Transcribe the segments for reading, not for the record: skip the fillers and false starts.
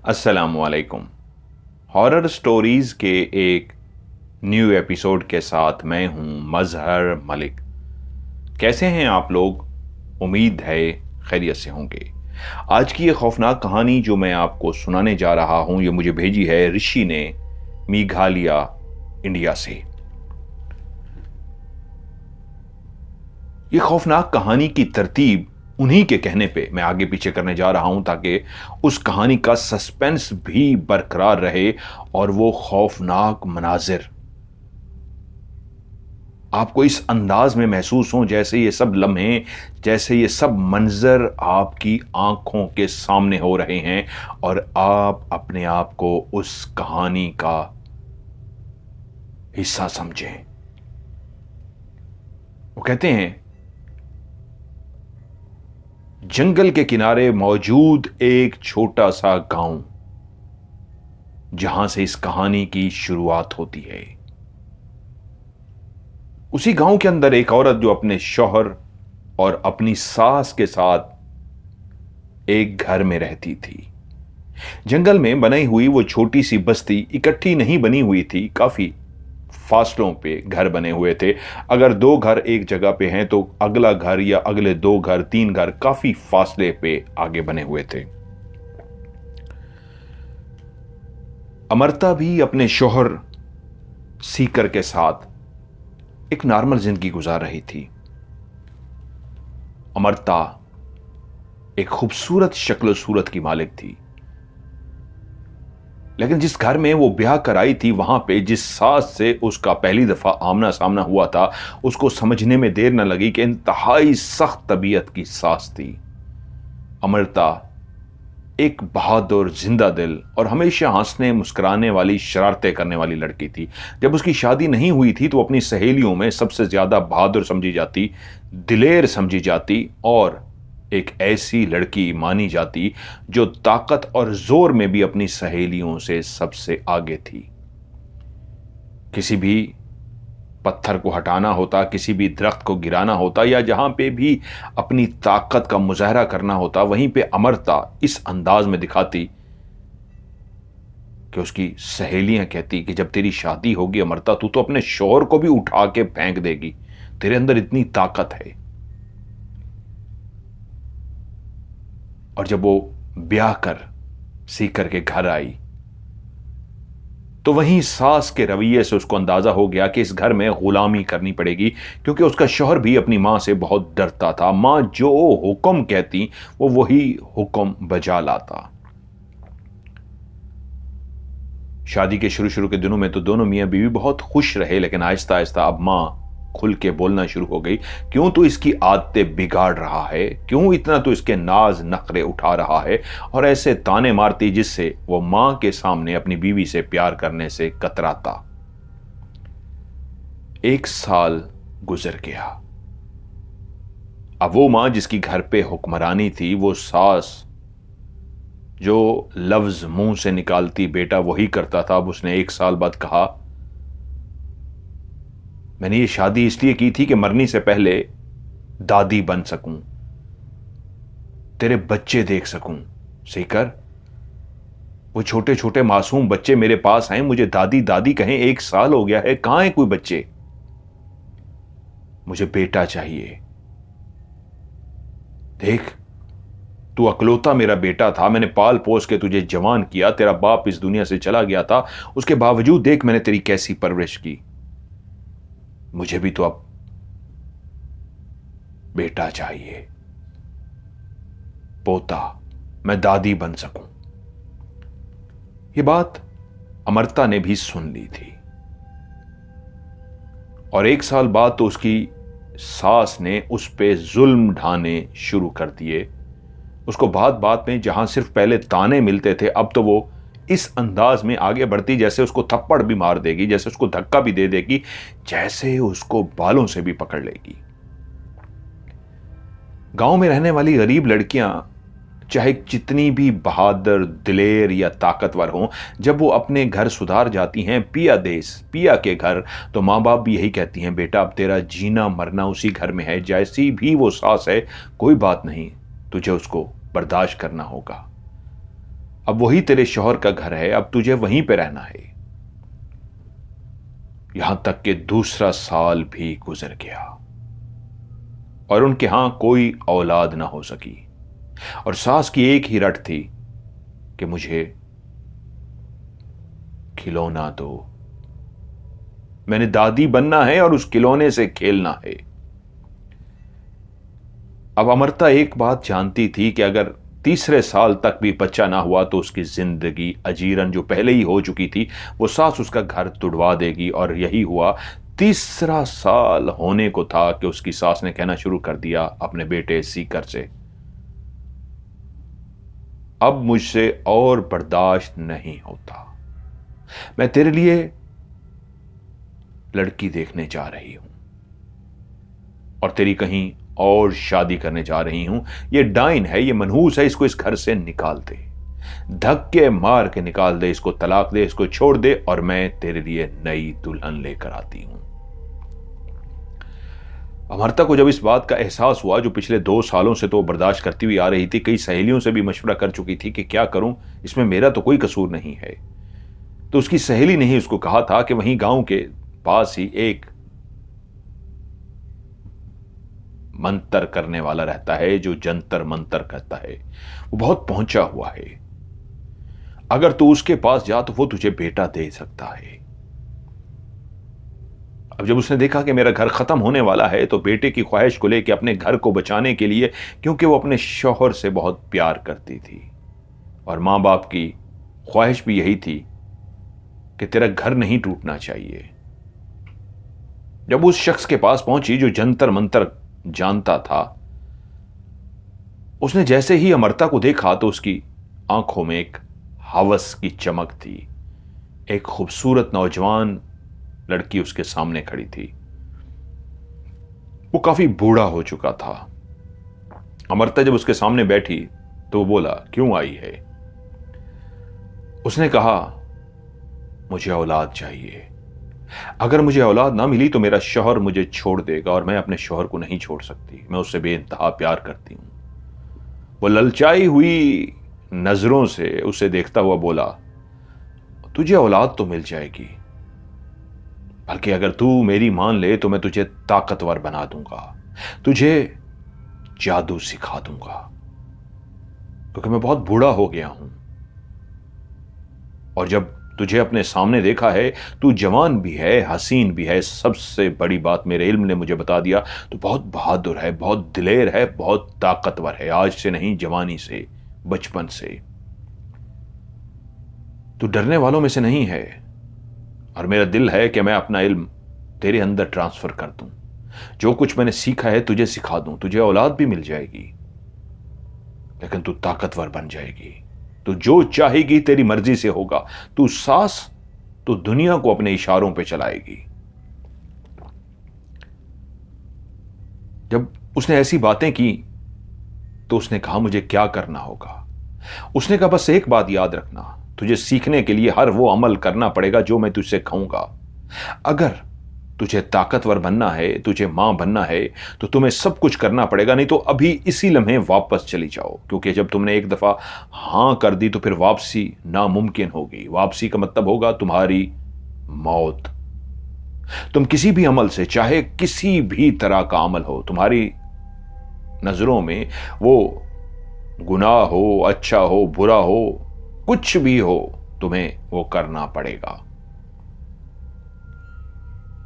अस्सलामुअलैकुम। Horror stories के एक न्यू एपिसोड के साथ मैं हूं मजहर मलिक। कैसे हैं आप लोग? उम्मीद है खैरियत से होंगे। आज की ये खौफनाक कहानी जो मैं आपको सुनाने जा रहा हूं, ये मुझे भेजी है ऋषि ने, मेघालय, इंडिया से। ये खौफनाक कहानी की तरतीब उन्हीं के कहने पे मैं आगे पीछे करने जा रहा हूं ताकि उस कहानी का सस्पेंस भी बरकरार रहे और वो खौफनाक मनाजिर आपको इस अंदाज में महसूस हो जैसे ये सब लम्हे, जैसे ये सब मंजर आपकी आंखों के सामने हो रहे हैं और आप अपने आप को उस कहानी का हिस्सा समझें। वो कहते हैं, जंगल के किनारे मौजूद एक छोटा सा गांव, जहां से इस कहानी की शुरुआत होती है। उसी गांव के अंदर एक औरत जो अपने शौहर और अपनी सास के साथ एक घर में रहती थी। जंगल में बनाई हुई वो छोटी सी बस्ती इकट्ठी नहीं बनी हुई थी, काफी फासलों पे घर बने हुए थे। अगर दो घर एक जगह पे हैं तो अगला घर या अगले दो घर, तीन घर काफी फासले पे आगे बने हुए थे। अमरता भी अपने शौहर सीकर के साथ एक नॉर्मल जिंदगी गुजार रही थी। अमरता एक खूबसूरत शक्ल सूरत की मालिक थी, लेकिन जिस घर में वो ब्याह कराई थी, वहां पे जिस सास से उसका पहली दफा आमना सामना हुआ था, उसको समझने में देर न लगी कि इंतहाई सख्त तबीयत की सास थी। अमरता एक बहादुर, जिंदा दिल और हमेशा हंसने मुस्कुराने वाली, शरारतें करने वाली लड़की थी। जब उसकी शादी नहीं हुई थी तो अपनी सहेलियों में सबसे ज्यादा बहादुर समझी जाती, दिलेर समझी जाती और एक ऐसी लड़की मानी जाती जो ताकत और जोर में भी अपनी सहेलियों से सबसे आगे थी। किसी भी पत्थर को हटाना होता, किसी भी दरख्त को गिराना होता या जहां पे भी अपनी ताकत का मुजाहरा करना होता, वहीं पे अमरता इस अंदाज में दिखाती कि उसकी सहेलियां कहती कि जब तेरी शादी होगी अमरता, तू तो अपने शौहर को भी उठा के फेंक देगी, तेरे अंदर इतनी ताकत है। और जब वो ब्याह कर सीकर के घर आई तो वहीं सास के रवैये से उसको अंदाजा हो गया कि इस घर में गुलामी करनी पड़ेगी, क्योंकि उसका शौहर भी अपनी मां से बहुत डरता था। मां जो हुक्म कहती वो वही हुक्म बजा लाता। शादी के शुरू शुरू के दिनों में तो दोनों मियां बीवी बहुत खुश रहे, लेकिन आहिस्ता आहिस्ता अब मां खुल के बोलना शुरू हो गई। क्यों तू इसकी आदतें बिगाड़ रहा है, क्यों इतना तू इसके नाज नखरे उठा रहा है, और ऐसे ताने मारती जिससे वो मां के सामने अपनी बीवी से प्यार करने से कतराता। 1 साल गुजर गया। अब वो मां जिसकी घर पे हुक्मरानी थी, वो सास जो लफ्ज मुंह से निकालती बेटा वही करता था। अब उसने 1 साल बाद कहा, मैंने ये शादी इसलिए की थी कि मरने से पहले दादी बन सकूं, तेरे बच्चे देख सकूं। सीकर, वो छोटे छोटे मासूम बच्चे मेरे पास आए, मुझे दादी दादी कहें, 1 साल हो गया है, कहां है कोई बच्चे? मुझे बेटा चाहिए। देख, तू अकलौता मेरा बेटा था, मैंने पाल पोस के तुझे जवान किया, तेरा बाप इस दुनिया से चला गया था, उसके बावजूद देख मैंने तेरी कैसी परवरिश की। मुझे भी तो अब बेटा चाहिए, पोता, मैं दादी बन सकूं। यह बात अमरता ने भी सुन ली थी और 1 साल बाद तो उसकी सास ने उस पे जुल्म ढाने शुरू कर दिए। उसको बात बात में जहां सिर्फ पहले ताने मिलते थे, अब तो वो इस अंदाज में आगे बढ़ती जैसे उसको थप्पड़ भी मार देगी, जैसे उसको धक्का भी दे देगी, जैसे उसको बालों से भी पकड़ लेगी। गांव में रहने वाली गरीब लड़कियां चाहे जितनी भी बहादुर, दिलेर या ताकतवर हों, जब वो अपने घर सुधार जाती हैं, पिया देश, पिया के घर, तो माँ बाप भी यही कहती हैं, बेटा अब तेरा जीना मरना उसी घर में है, जैसी भी वो सास है कोई बात नहीं, तुझे उसको बर्दाश्त करना होगा। अब वही तेरे शौहर का घर है, अब तुझे वहीं पे रहना है। यहां तक कि दूसरा साल भी गुजर गया और उनके यहां कोई औलाद ना हो सकी। और सास की एक ही रट थी कि मुझे खिलौना दो, मैंने दादी बनना है और उस खिलौने से खेलना है। अब अमृता एक बात जानती थी कि अगर तीसरे साल तक भी बच्चा ना हुआ तो उसकी जिंदगी अजीरन जो पहले ही हो चुकी थी, वो सास उसका घर तुड़वा देगी। और यही हुआ। तीसरा साल होने को था कि उसकी सास ने कहना शुरू कर दिया अपने बेटे सीकर से, अब मुझसे और बर्दाश्त नहीं होता, मैं तेरे लिए लड़की देखने जा रही हूं और तेरी कहीं और शादी करने जा रही हूं। ये डाइन है, ये मनहूस है, इसको इस घर से निकाल दे, धक्के मार के निकाल दे, इसको तलाक दे, इसको छोड़ दे और मैं तेरे लिए नई दुल्हन लेकर आती हूं। अमृता को जब इस बात का एहसास हुआ, जो पिछले 2 सालों से तो बर्दाश्त करती हुई आ रही थी, कई सहेलियों से भी मशवरा कर चुकी थी कि क्या करूं, इसमें मेरा तो कोई कसूर नहीं है, तो उसकी सहेली ने ही उसको कहा था कि वहीं गांव के पास ही एक मंतर करने वाला रहता है जो जंतर मंतर करता है, वो बहुत पहुंचा हुआ है, अगर तू उसके पास जा तो वो तुझे बेटा दे सकता है। अब जब उसने देखा कि मेरा घर खत्म होने वाला है, तो बेटे की ख्वाहिश को लेकर अपने घर को बचाने के लिए, क्योंकि वो अपने शौहर से बहुत प्यार करती थी और मां बाप की ख्वाहिश भी यही थी कि तेरा घर नहीं टूटना चाहिए, जब उस शख्स के पास पहुंची जो जंतर मंतर जानता था, उसने जैसे ही अमृता को देखा तो उसकी आंखों में एक हवस की चमक थी। एक खूबसूरत नौजवान लड़की उसके सामने खड़ी थी। वो काफी बूढ़ा हो चुका था। अमृता जब उसके सामने बैठी तो वो बोला, क्यों आई है? उसने कहा, मुझे औलाद चाहिए, अगर मुझे औलाद ना मिली तो मेरा शौहर मुझे छोड़ देगा और मैं अपने शौहर को नहीं छोड़ सकती, मैं उससे बेइंतहा प्यार करती हूं। वो ललचाई हुई नजरों से उसे देखता हुआ बोला, तुझे औलाद तो मिल जाएगी, बल्कि अगर तू मेरी मान ले तो मैं तुझे ताकतवर बना दूंगा, तुझे जादू सिखा दूंगा, क्योंकि मैं बहुत बूढ़ा हो गया हूं और जब तुझे अपने सामने देखा है, तू जवान भी है, हसीन भी है, सबसे बड़ी बात मेरे इल्म ने मुझे बता दिया, तू बहुत बहादुर है, बहुत दिलेर है, बहुत ताकतवर है, आज से नहीं, जवानी से, बचपन से। तू डरने वालों में से नहीं है और मेरा दिल है कि मैं अपना इल्म तेरे अंदर ट्रांसफर कर दूं, जो कुछ मैंने सीखा है तुझे सिखा दूं, तुझे औलाद भी मिल जाएगी, लेकिन तू ताकतवर बन जाएगी, तू जो चाहेगी तेरी मर्जी से होगा, तू सास तो दुनिया को अपने इशारों पे चलाएगी। जब उसने ऐसी बातें की तो उसने कहा, मुझे क्या करना होगा? उसने कहा, बस एक बात याद रखना, तुझे सीखने के लिए हर वो अमल करना पड़ेगा जो मैं तुझसे कहूंगा। अगर तुझे ताकतवर बनना है, तुझे मां बनना है, तो तुम्हें सब कुछ करना पड़ेगा, नहीं तो अभी इसी लम्हे वापस चली जाओ, क्योंकि जब तुमने एक दफा हां कर दी तो फिर वापसी नामुमकिन होगी। वापसी का मतलब होगा तुम्हारी मौत। तुम किसी भी अमल से, चाहे किसी भी तरह का अमल हो, तुम्हारी नजरों में वो गुनाह हो, अच्छा हो, बुरा हो, कुछ भी हो, तुम्हें वो करना पड़ेगा।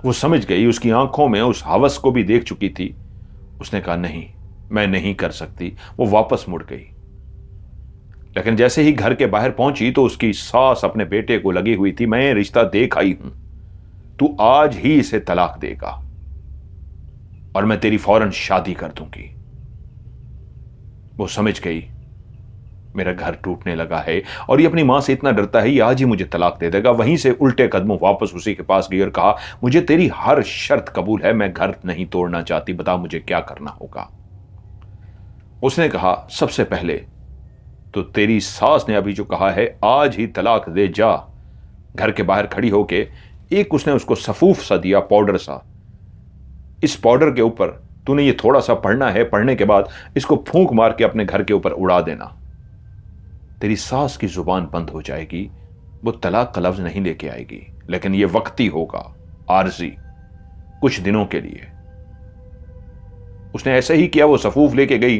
वो समझ गई, उसकी आंखों में उस हवस को भी देख चुकी थी। उसने कहा, नहीं, मैं नहीं कर सकती। वो वापस मुड़ गई, लेकिन जैसे ही घर के बाहर पहुंची तो उसकी सास अपने बेटे को लगी हुई थी, मैं रिश्ता देख आई हूं, तू आज ही इसे तलाक देगा और मैं तेरी फौरन शादी कर दूंगी। वो समझ गई मेरा घर टूटने लगा है और ये अपनी मां से इतना डरता है, ये आज ही मुझे तलाक दे देगा। वहीं से उल्टे कदमों वापस उसी के पास गई और कहा, मुझे तेरी हर शर्त कबूल है, मैं घर नहीं तोड़ना चाहती, बता मुझे क्या करना होगा। उसने कहा, सबसे पहले तो तेरी सास ने अभी जो कहा है, आज ही तलाक दे जा। घर के बाहर खड़ी होके एक उसने उसको सफूफ सा दिया, पाउडर सा, इस पाउडर के ऊपर तूने ये थोड़ा सा पढ़ना है, पढ़ने के बाद इसको फूंक मार के अपने घर के ऊपर उड़ा देना। तेरी सास की जुबान बंद हो जाएगी, वो तलाक का लफ्ज नहीं लेके आएगी, लेकिन ये वक्ती होगा, आरजी, कुछ दिनों के लिए। उसने ऐसे ही किया। वो सफूफ लेके गई,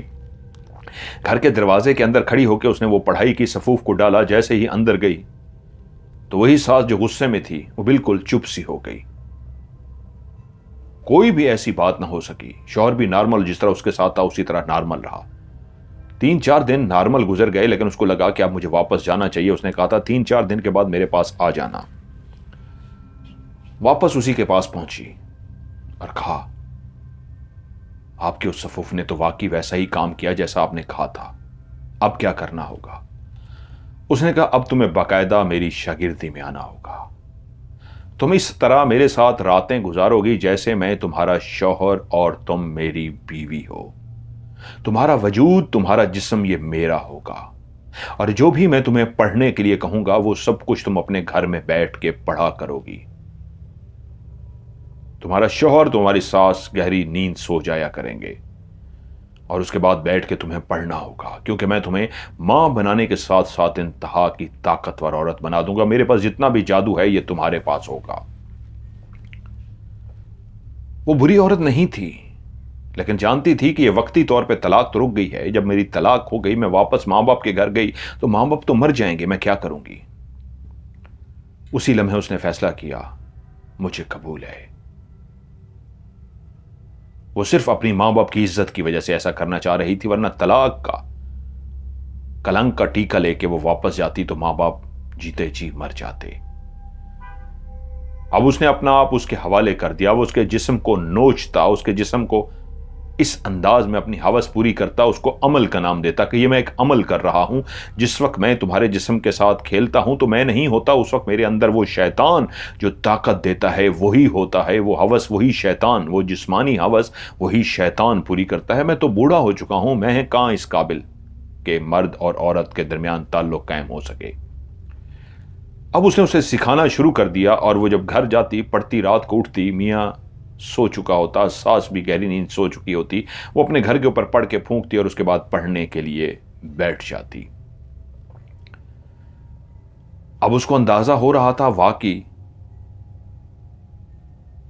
घर के दरवाजे के अंदर खड़ी होकर उसने वो पढ़ाई की, सफूफ को डाला। जैसे ही अंदर गई तो वही सास जो गुस्से में थी वो बिल्कुल चुप सी हो गई। कोई भी ऐसी बात ना हो सकी। शौहर भी नॉर्मल, जिस तरह उसके साथ था उसी तरह नॉर्मल रहा। 3-4 दिन नॉर्मल गुजर गए, लेकिन उसको लगा कि अब मुझे वापस जाना चाहिए। उसने कहा था 3-4 दिन के बाद मेरे पास आ जाना। वापस उसी के पास पहुंची और कहा, आपके उस सफूफ ने तो वाकई वैसा ही काम किया जैसा आपने कहा था, अब क्या करना होगा? उसने कहा, अब तुम्हें बाकायदा मेरी शागिर्दी में आना होगा। तुम इस तरह मेरे साथ रातें गुजारोगी जैसे मैं तुम्हारा शौहर और तुम मेरी बीवी हो। तुम्हारा वजूद, तुम्हारा जिस्म ये मेरा होगा, और जो भी मैं तुम्हें पढ़ने के लिए कहूंगा वो सब कुछ तुम अपने घर में बैठ के पढ़ा करोगी। तुम्हारा शौहर, तुम्हारी सास गहरी नींद सो जाया करेंगे, और उसके बाद बैठ के तुम्हें पढ़ना होगा, क्योंकि मैं तुम्हें मां बनाने के साथ साथ इंतहा की ताकतवर औरत बना दूंगा। मेरे पास जितना भी जादू है ये तुम्हारे पास होगा। वो बुरी औरत नहीं थी, लेकिन जानती थी कि ये वक्ती तौर पे तलाक तो रुक गई है। जब मेरी तलाक हो गई, मैं वापस मां बाप के घर गई तो मां बाप तो मर जाएंगे, मैं क्या करूंगी? उसी लम्हे उसने फैसला किया, मुझे कबूल है। वो सिर्फ अपनी मां बाप की इज्जत की वजह से ऐसा करना चाह रही थी, वरना तलाक का कलंक का टीका लेके वो वापस जाती तो मां बाप जीते जी मर जाते। अब उसने अपना आप उसके हवाले कर दिया। वो उसके जिस्म को नोचता, उसके जिस्म को इस अंदाज में अपनी हवस पूरी करता, उसको अमल का नाम देता कि ये मैं एक अमल कर रहा हूं। जिस वक्त मैं तुम्हारे जिस्म के साथ खेलता हूं तो मैं नहीं होता, उस वक्त मेरे अंदर वो शैतान जो ताकत देता है वही होता है। वो हवस वही शैतान, वो जिस्मानी हवस वही शैतान पूरी करता है। मैं तो बूढ़ा हो चुका हूं, मैं कहां इस काबिल के मर्द और औरत के दरमियान ताल्लुक कायम हो सके। अब उसने उसे सिखाना शुरू कर दिया, और वो जब घर जाती, पढ़ती, रात को उठती, मियां सो चुका होता, सास भी गहरी नींद सो चुकी होती, वो अपने घर के ऊपर पढ़ के फूंकती और उसके बाद पढ़ने के लिए बैठ जाती। अब उसको अंदाजा हो रहा था वाकई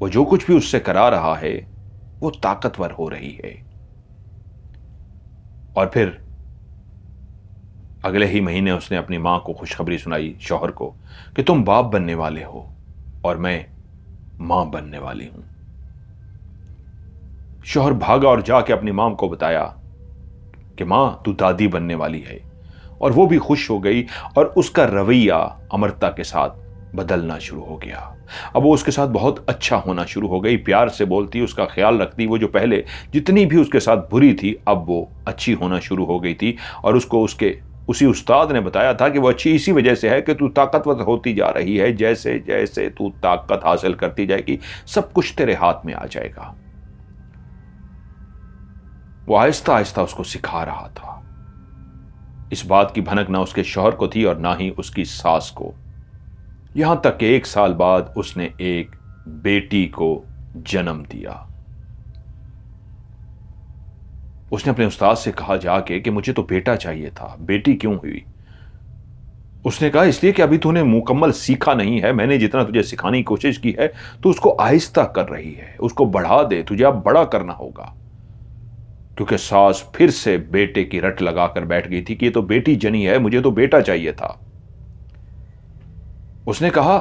वो जो कुछ भी उससे करा रहा है वो ताकतवर हो रही है। और फिर अगले ही महीने उसने अपनी मां को खुशखबरी सुनाई, शौहर को, कि तुम बाप बनने वाले हो और मैं मां बनने वाली हूं। शौहर भागा और जाके अपनी मां को बताया कि मां, तू दादी बनने वाली है। और वो भी खुश हो गई, और उसका रवैया अमरता के साथ बदलना शुरू हो गया। अब वो उसके साथ बहुत अच्छा होना शुरू हो गई, प्यार से बोलती, उसका ख्याल रखती। वो जो पहले जितनी भी उसके साथ बुरी थी, अब वो अच्छी होना शुरू हो गई थी। और उसको उसके उसी उस्ताद ने बताया था कि वो अच्छी इसी वजह से है कि तू ताकतवर होती जा रही है। जैसे जैसे तू ताकत हासिल करती जाएगी, सब कुछ तेरे हाथ में आ जाएगा। वो आहिस्ता आहिस्ता उसको सिखा रहा था। इस बात की भनक ना उसके शौहर को थी और ना ही उसकी सास को। यहां तक कि 1 साल बाद उसने एक बेटी को जन्म दिया। उसने अपने उस्ताद से कहा जाके कि मुझे तो बेटा चाहिए था, बेटी क्यों हुई? उसने कहा, इसलिए कि अभी तूने मुकम्मल सीखा नहीं है। मैंने जितना तुझे सिखाने की कोशिश की है तो उसको आहिस्ता कर रही है, उसको बढ़ा दे, तुझे अब बड़ा करना होगा। क्योंकि सास फिर से बेटे की रट लगाकर बैठ गई थी कि ये तो बेटी जनी है, मुझे तो बेटा चाहिए था। उसने कहा,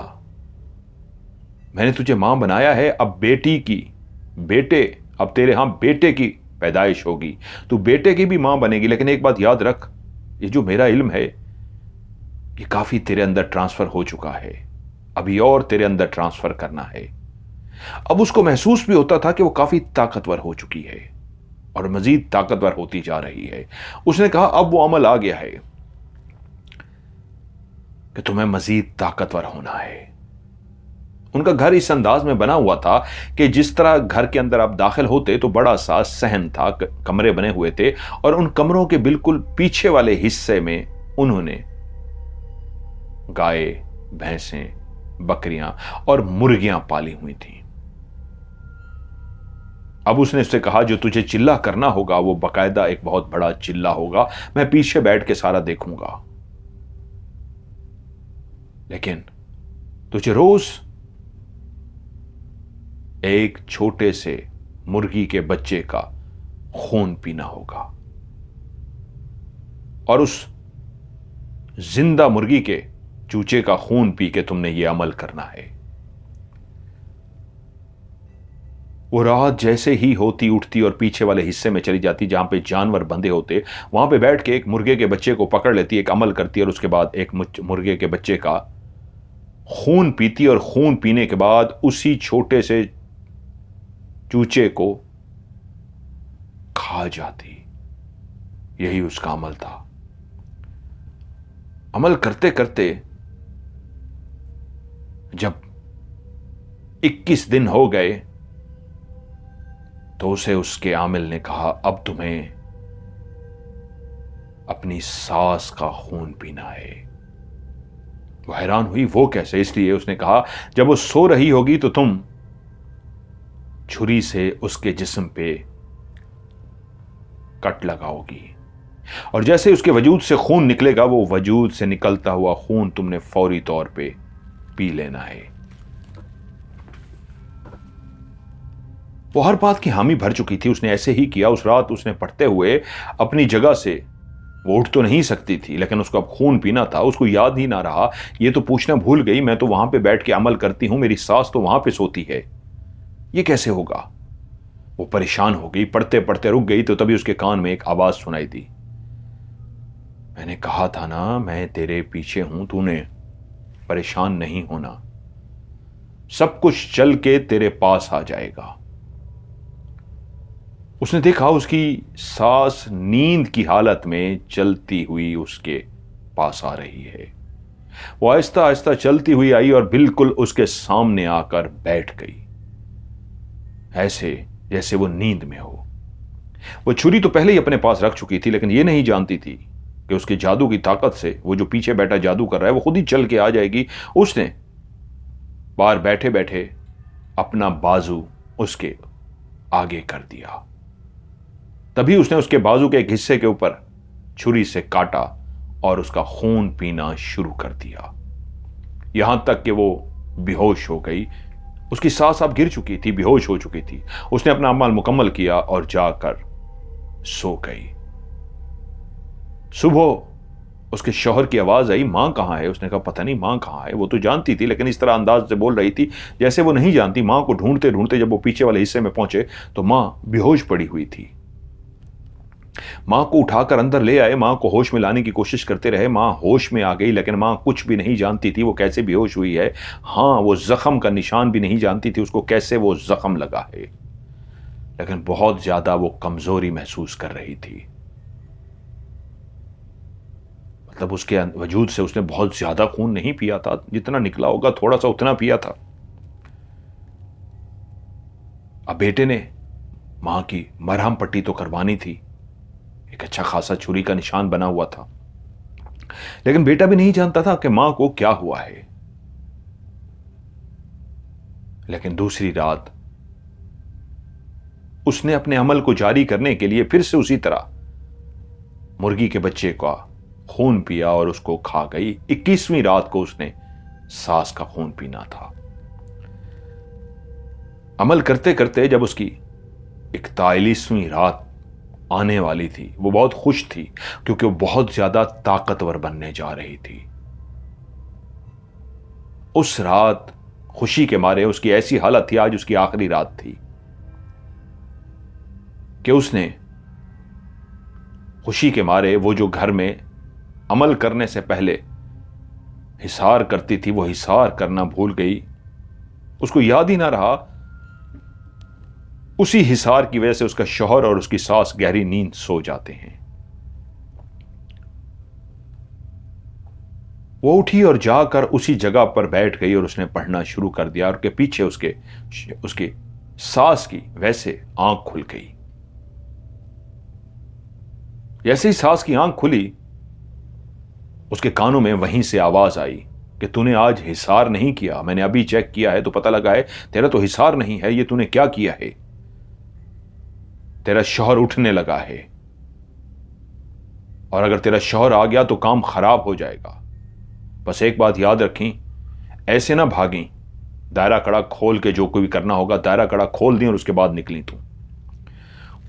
मैंने तुझे मां बनाया है, अब अब तेरे यहां बेटे की पैदाइश होगी, तू बेटे की भी मां बनेगी। लेकिन एक बात याद रख, ये जो मेरा इल्म है ये काफी तेरे अंदर ट्रांसफर हो चुका है, अभी और तेरे अंदर ट्रांसफर करना है। अब उसको महसूस भी होता था कि वो काफी ताकतवर हो चुकी है और मजीद ताकतवर होती जा रही है। उसने कहा, अब वो अमल आ गया है कि तुम्हें मजीद ताकतवर होना है। उनका घर इस अंदाज में बना हुआ था कि जिस तरह घर के अंदर आप दाखिल होते तो बड़ा सा सहन था, कमरे बने हुए थे, और उन कमरों के बिल्कुल पीछे वाले हिस्से में उन्होंने गाय, भैंसें, बकरियां और मुर्गियां पाली हुई थी। अब उसने उससे कहा, जो तुझे चिल्ला करना होगा वो बाकायदा एक बहुत बड़ा चिल्ला होगा, मैं पीछे बैठ के सारा देखूंगा। लेकिन तुझे रोज एक छोटे से मुर्गी के बच्चे का खून पीना होगा और उस जिंदा मुर्गी के चूचे का खून पी के तुमने यह अमल करना है। वो रात जैसे ही होती उठती और पीछे वाले हिस्से में चली जाती जहां पे जानवर बंधे होते, वहां पे बैठ के एक मुर्गे के बच्चे को पकड़ लेती, एक अमल करती और उसके बाद एक मुर्गे के बच्चे का खून पीती और खून पीने के बाद उसी छोटे से चूचे को खा जाती। यही उसका अमल था। अमल करते करते जब 21 दिन हो गए तो उसे उसके आमिल ने कहा, अब तुम्हें अपनी सास का खून पीना है। वो हैरान हुई, वो कैसे? इसलिए उसने कहा, जब वो सो रही होगी तो तुम छुरी से उसके जिस्म पे कट लगाओगी और जैसे उसके वजूद से खून निकलेगा, वो वजूद से निकलता हुआ खून तुमने फौरी तौर पे पी लेना है। वो हर बात की हामी भर चुकी थी। उसने ऐसे ही किया। उस रात उसने पढ़ते हुए अपनी जगह से, वो उठ तो नहीं सकती थी लेकिन उसको अब खून पीना था। उसको याद ही ना रहा, ये तो पूछना भूल गई, मैं तो वहां पे बैठ के अमल करती हूं, मेरी सास तो वहां पे सोती है, ये कैसे होगा? वो परेशान हो गई, पढ़ते पढ़ते रुक गई तो तभी उसके कान में एक आवाज सुनाई दी, मैंने कहा था ना मैं तेरे पीछे हूं, तूने परेशान नहीं होना, सब कुछ चल के तेरे पास आ जाएगा। उसने देखा उसकी सास नींद की हालत में चलती हुई उसके पास आ रही है। वो आहिस्ता आहिस्ता चलती हुई आई और बिल्कुल उसके सामने आकर बैठ गई, ऐसे जैसे वो नींद में हो। वो छुरी तो पहले ही अपने पास रख चुकी थी लेकिन ये नहीं जानती थी कि उसके जादू की ताकत से वो जो पीछे बैठा जादू कर रहा है वो खुद ही चल के आ जाएगी। उसने बाहर बैठे बैठे अपना बाजू उसके आगे कर दिया। तभी उसने उसके बाजू के एक हिस्से के ऊपर छुरी से काटा और उसका खून पीना शुरू कर दिया, यहां तक कि वो बेहोश हो गई। उसकी सांस अब गिर चुकी थी, बेहोश हो चुकी थी। उसने अपना अमल मुकम्मल किया और जाकर सो गई। सुबह उसके शौहर की आवाज आई, मां कहां है? उसने कहा पता नहीं मां कहां है। वो तो जानती थी लेकिन इस तरह अंदाज से बोल रही थी जैसे वो नहीं जानती। मां को ढूंढते ढूंढते जब वो पीछे वाले हिस्से में पहुंचे तो मां बेहोश पड़ी हुई थी। मां को उठाकर अंदर ले आए, मां को होश में लाने की कोशिश करते रहे। मां होश में आ गई लेकिन मां कुछ भी नहीं जानती थी वो कैसे बेहोश हुई है। हां, वो जख्म का निशान भी नहीं जानती थी उसको कैसे वो जख्म लगा है, लेकिन बहुत ज्यादा वो कमजोरी महसूस कर रही थी। मतलब उसके वजूद से उसने बहुत ज्यादा खून नहीं पिया था, जितना निकला होगा थोड़ा सा उतना पिया था। अब बेटे ने मां की मरहम पट्टी तो करवानी थी, एक अच्छा खासा छुरी का निशान बना हुआ था, लेकिन बेटा भी नहीं जानता था कि मां को क्या हुआ है। लेकिन दूसरी रात उसने अपने अमल को जारी करने के लिए फिर से उसी तरह मुर्गी के बच्चे का खून पिया और उसको खा गई। 21वीं रात को उसने सास का खून पीना था। अमल करते करते जब उसकी 41वीं रात आने वाली थी, वो बहुत खुश थी क्योंकि वो बहुत ज्यादा ताकतवर बनने जा रही थी। उस रात खुशी के मारे उसकी ऐसी हालत थी, आज उसकी आखिरी रात थी, कि उसने खुशी के मारे वो जो घर में अमल करने से पहले हिसार करती थी वो हिसार करना भूल गई। उसको याद ही ना रहा। उसी हिसार की वजह से उसका शौहर और उसकी सास गहरी नींद सो जाते हैं। वो उठी और जाकर उसी जगह पर बैठ गई और उसने पढ़ना शुरू कर दिया और के पीछे उसकी सास की वैसे आंख खुल गई। जैसे ही सास की आंख खुली उसके कानों में वहीं से आवाज आई कि तूने आज हिसार नहीं किया, मैंने अभी चेक किया है तो पता लगा है तेरा तो हिसार नहीं है, ये तूने क्या किया है? तेरा शौहर उठने लगा है और अगर तेरा शौहर आ गया तो काम खराब हो जाएगा। बस एक बात याद रखें, ऐसे ना भागें, दायरा कड़ा खोल के जो कोई भी करना होगा दायरा कड़ा खोल दी और उसके बाद निकली तू।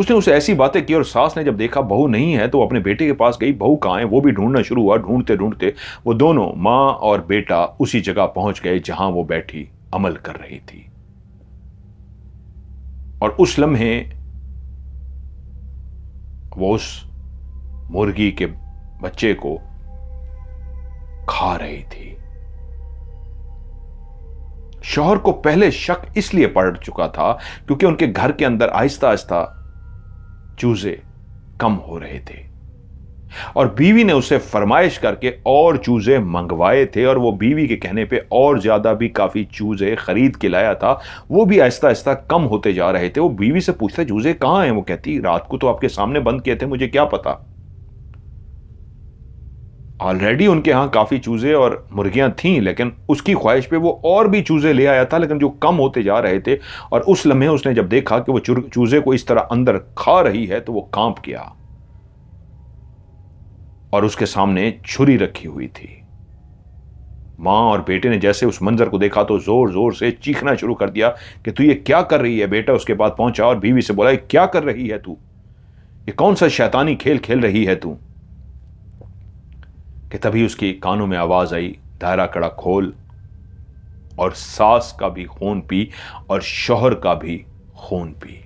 उसने उसे ऐसी बातें की और सास ने जब देखा बहू नहीं है तो अपने बेटे के पास गई, बहू कहाँ है वो भी ढूंढना शुरू हुआ। ढूंढते ढूंढते वो दोनों मां और बेटा उसी जगह पहुंच गए जहां वो बैठी अमल कर रही थी। और उस लम्हे वो उस मुर्गी के बच्चे को खा रही थी। शौहर को पहले शक इसलिए पड़ चुका था क्योंकि उनके घर के अंदर आहिस्ता आहिस्ता चूजे कम हो रहे थे और बीवी ने उसे फरमाइश करके और चूजे मंगवाए थे और वो बीवी के कहने पे और ज्यादा भी काफी चूजे खरीद के लाया था। वो भी आहिस्ता आहिस्ता कम होते जा रहे थे। वो बीवी से पूछते चूजे कहां हैं? वो कहती रात को तो आपके सामने बंद किए थे, मुझे क्या पता। ऑलरेडी उनके यहां काफी चूजे और मुर्गियां थीं, लेकिन उसकी ख्वाहिश पे वो और भी चूजे ले आया था, लेकिन जो कम होते जा रहे थे। और उस लम्हे उसने जब देखा कि वो चूजे को इस तरह अंदर खा रही है तो वो कांप गया और उसके सामने छुरी रखी हुई थी। मां और बेटे ने जैसे उस मंजर को देखा तो जोर जोर से चीखना शुरू कर दिया कि तू ये क्या कर रही है? बेटा उसके बाद पहुंचा और बीवी से बोला क्या कर रही है तू? ये कौन सा शैतानी खेल खेल रही है तू? कि तभी उसकी कानों में आवाज आई, दायरा कड़ा खोल। और सास का भी खून पी और शौहर का भी खून पी।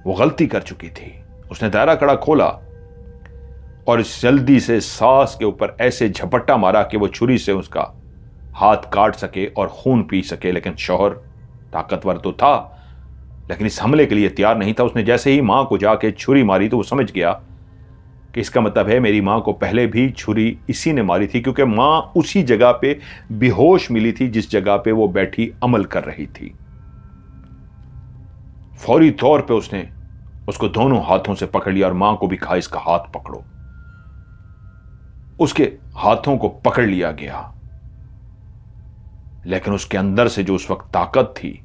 वो गलती कर चुकी थी। उसने दायरा कड़ा खोला और जल्दी से सास के ऊपर ऐसे झपट्टा मारा कि वो छुरी से उसका हाथ काट सके और खून पी सके। लेकिन शौहर ताकतवर तो था, लेकिन इस हमले के लिए तैयार नहीं था। उसने जैसे ही मां को जाके छुरी मारी तो वो समझ गया कि इसका मतलब है मेरी मां को पहले भी छुरी इसी ने मारी थी, क्योंकि मां उसी जगह पे बेहोश मिली थी जिस जगह पे वो बैठी अमल कर रही थी। फौरी तौर पे उसने उसको दोनों हाथों से पकड़ लिया और मां को भी कहा इसका हाथ पकड़ो। उसके हाथों को पकड़ लिया गया, लेकिन उसके अंदर से जो उस वक्त ताकत थी,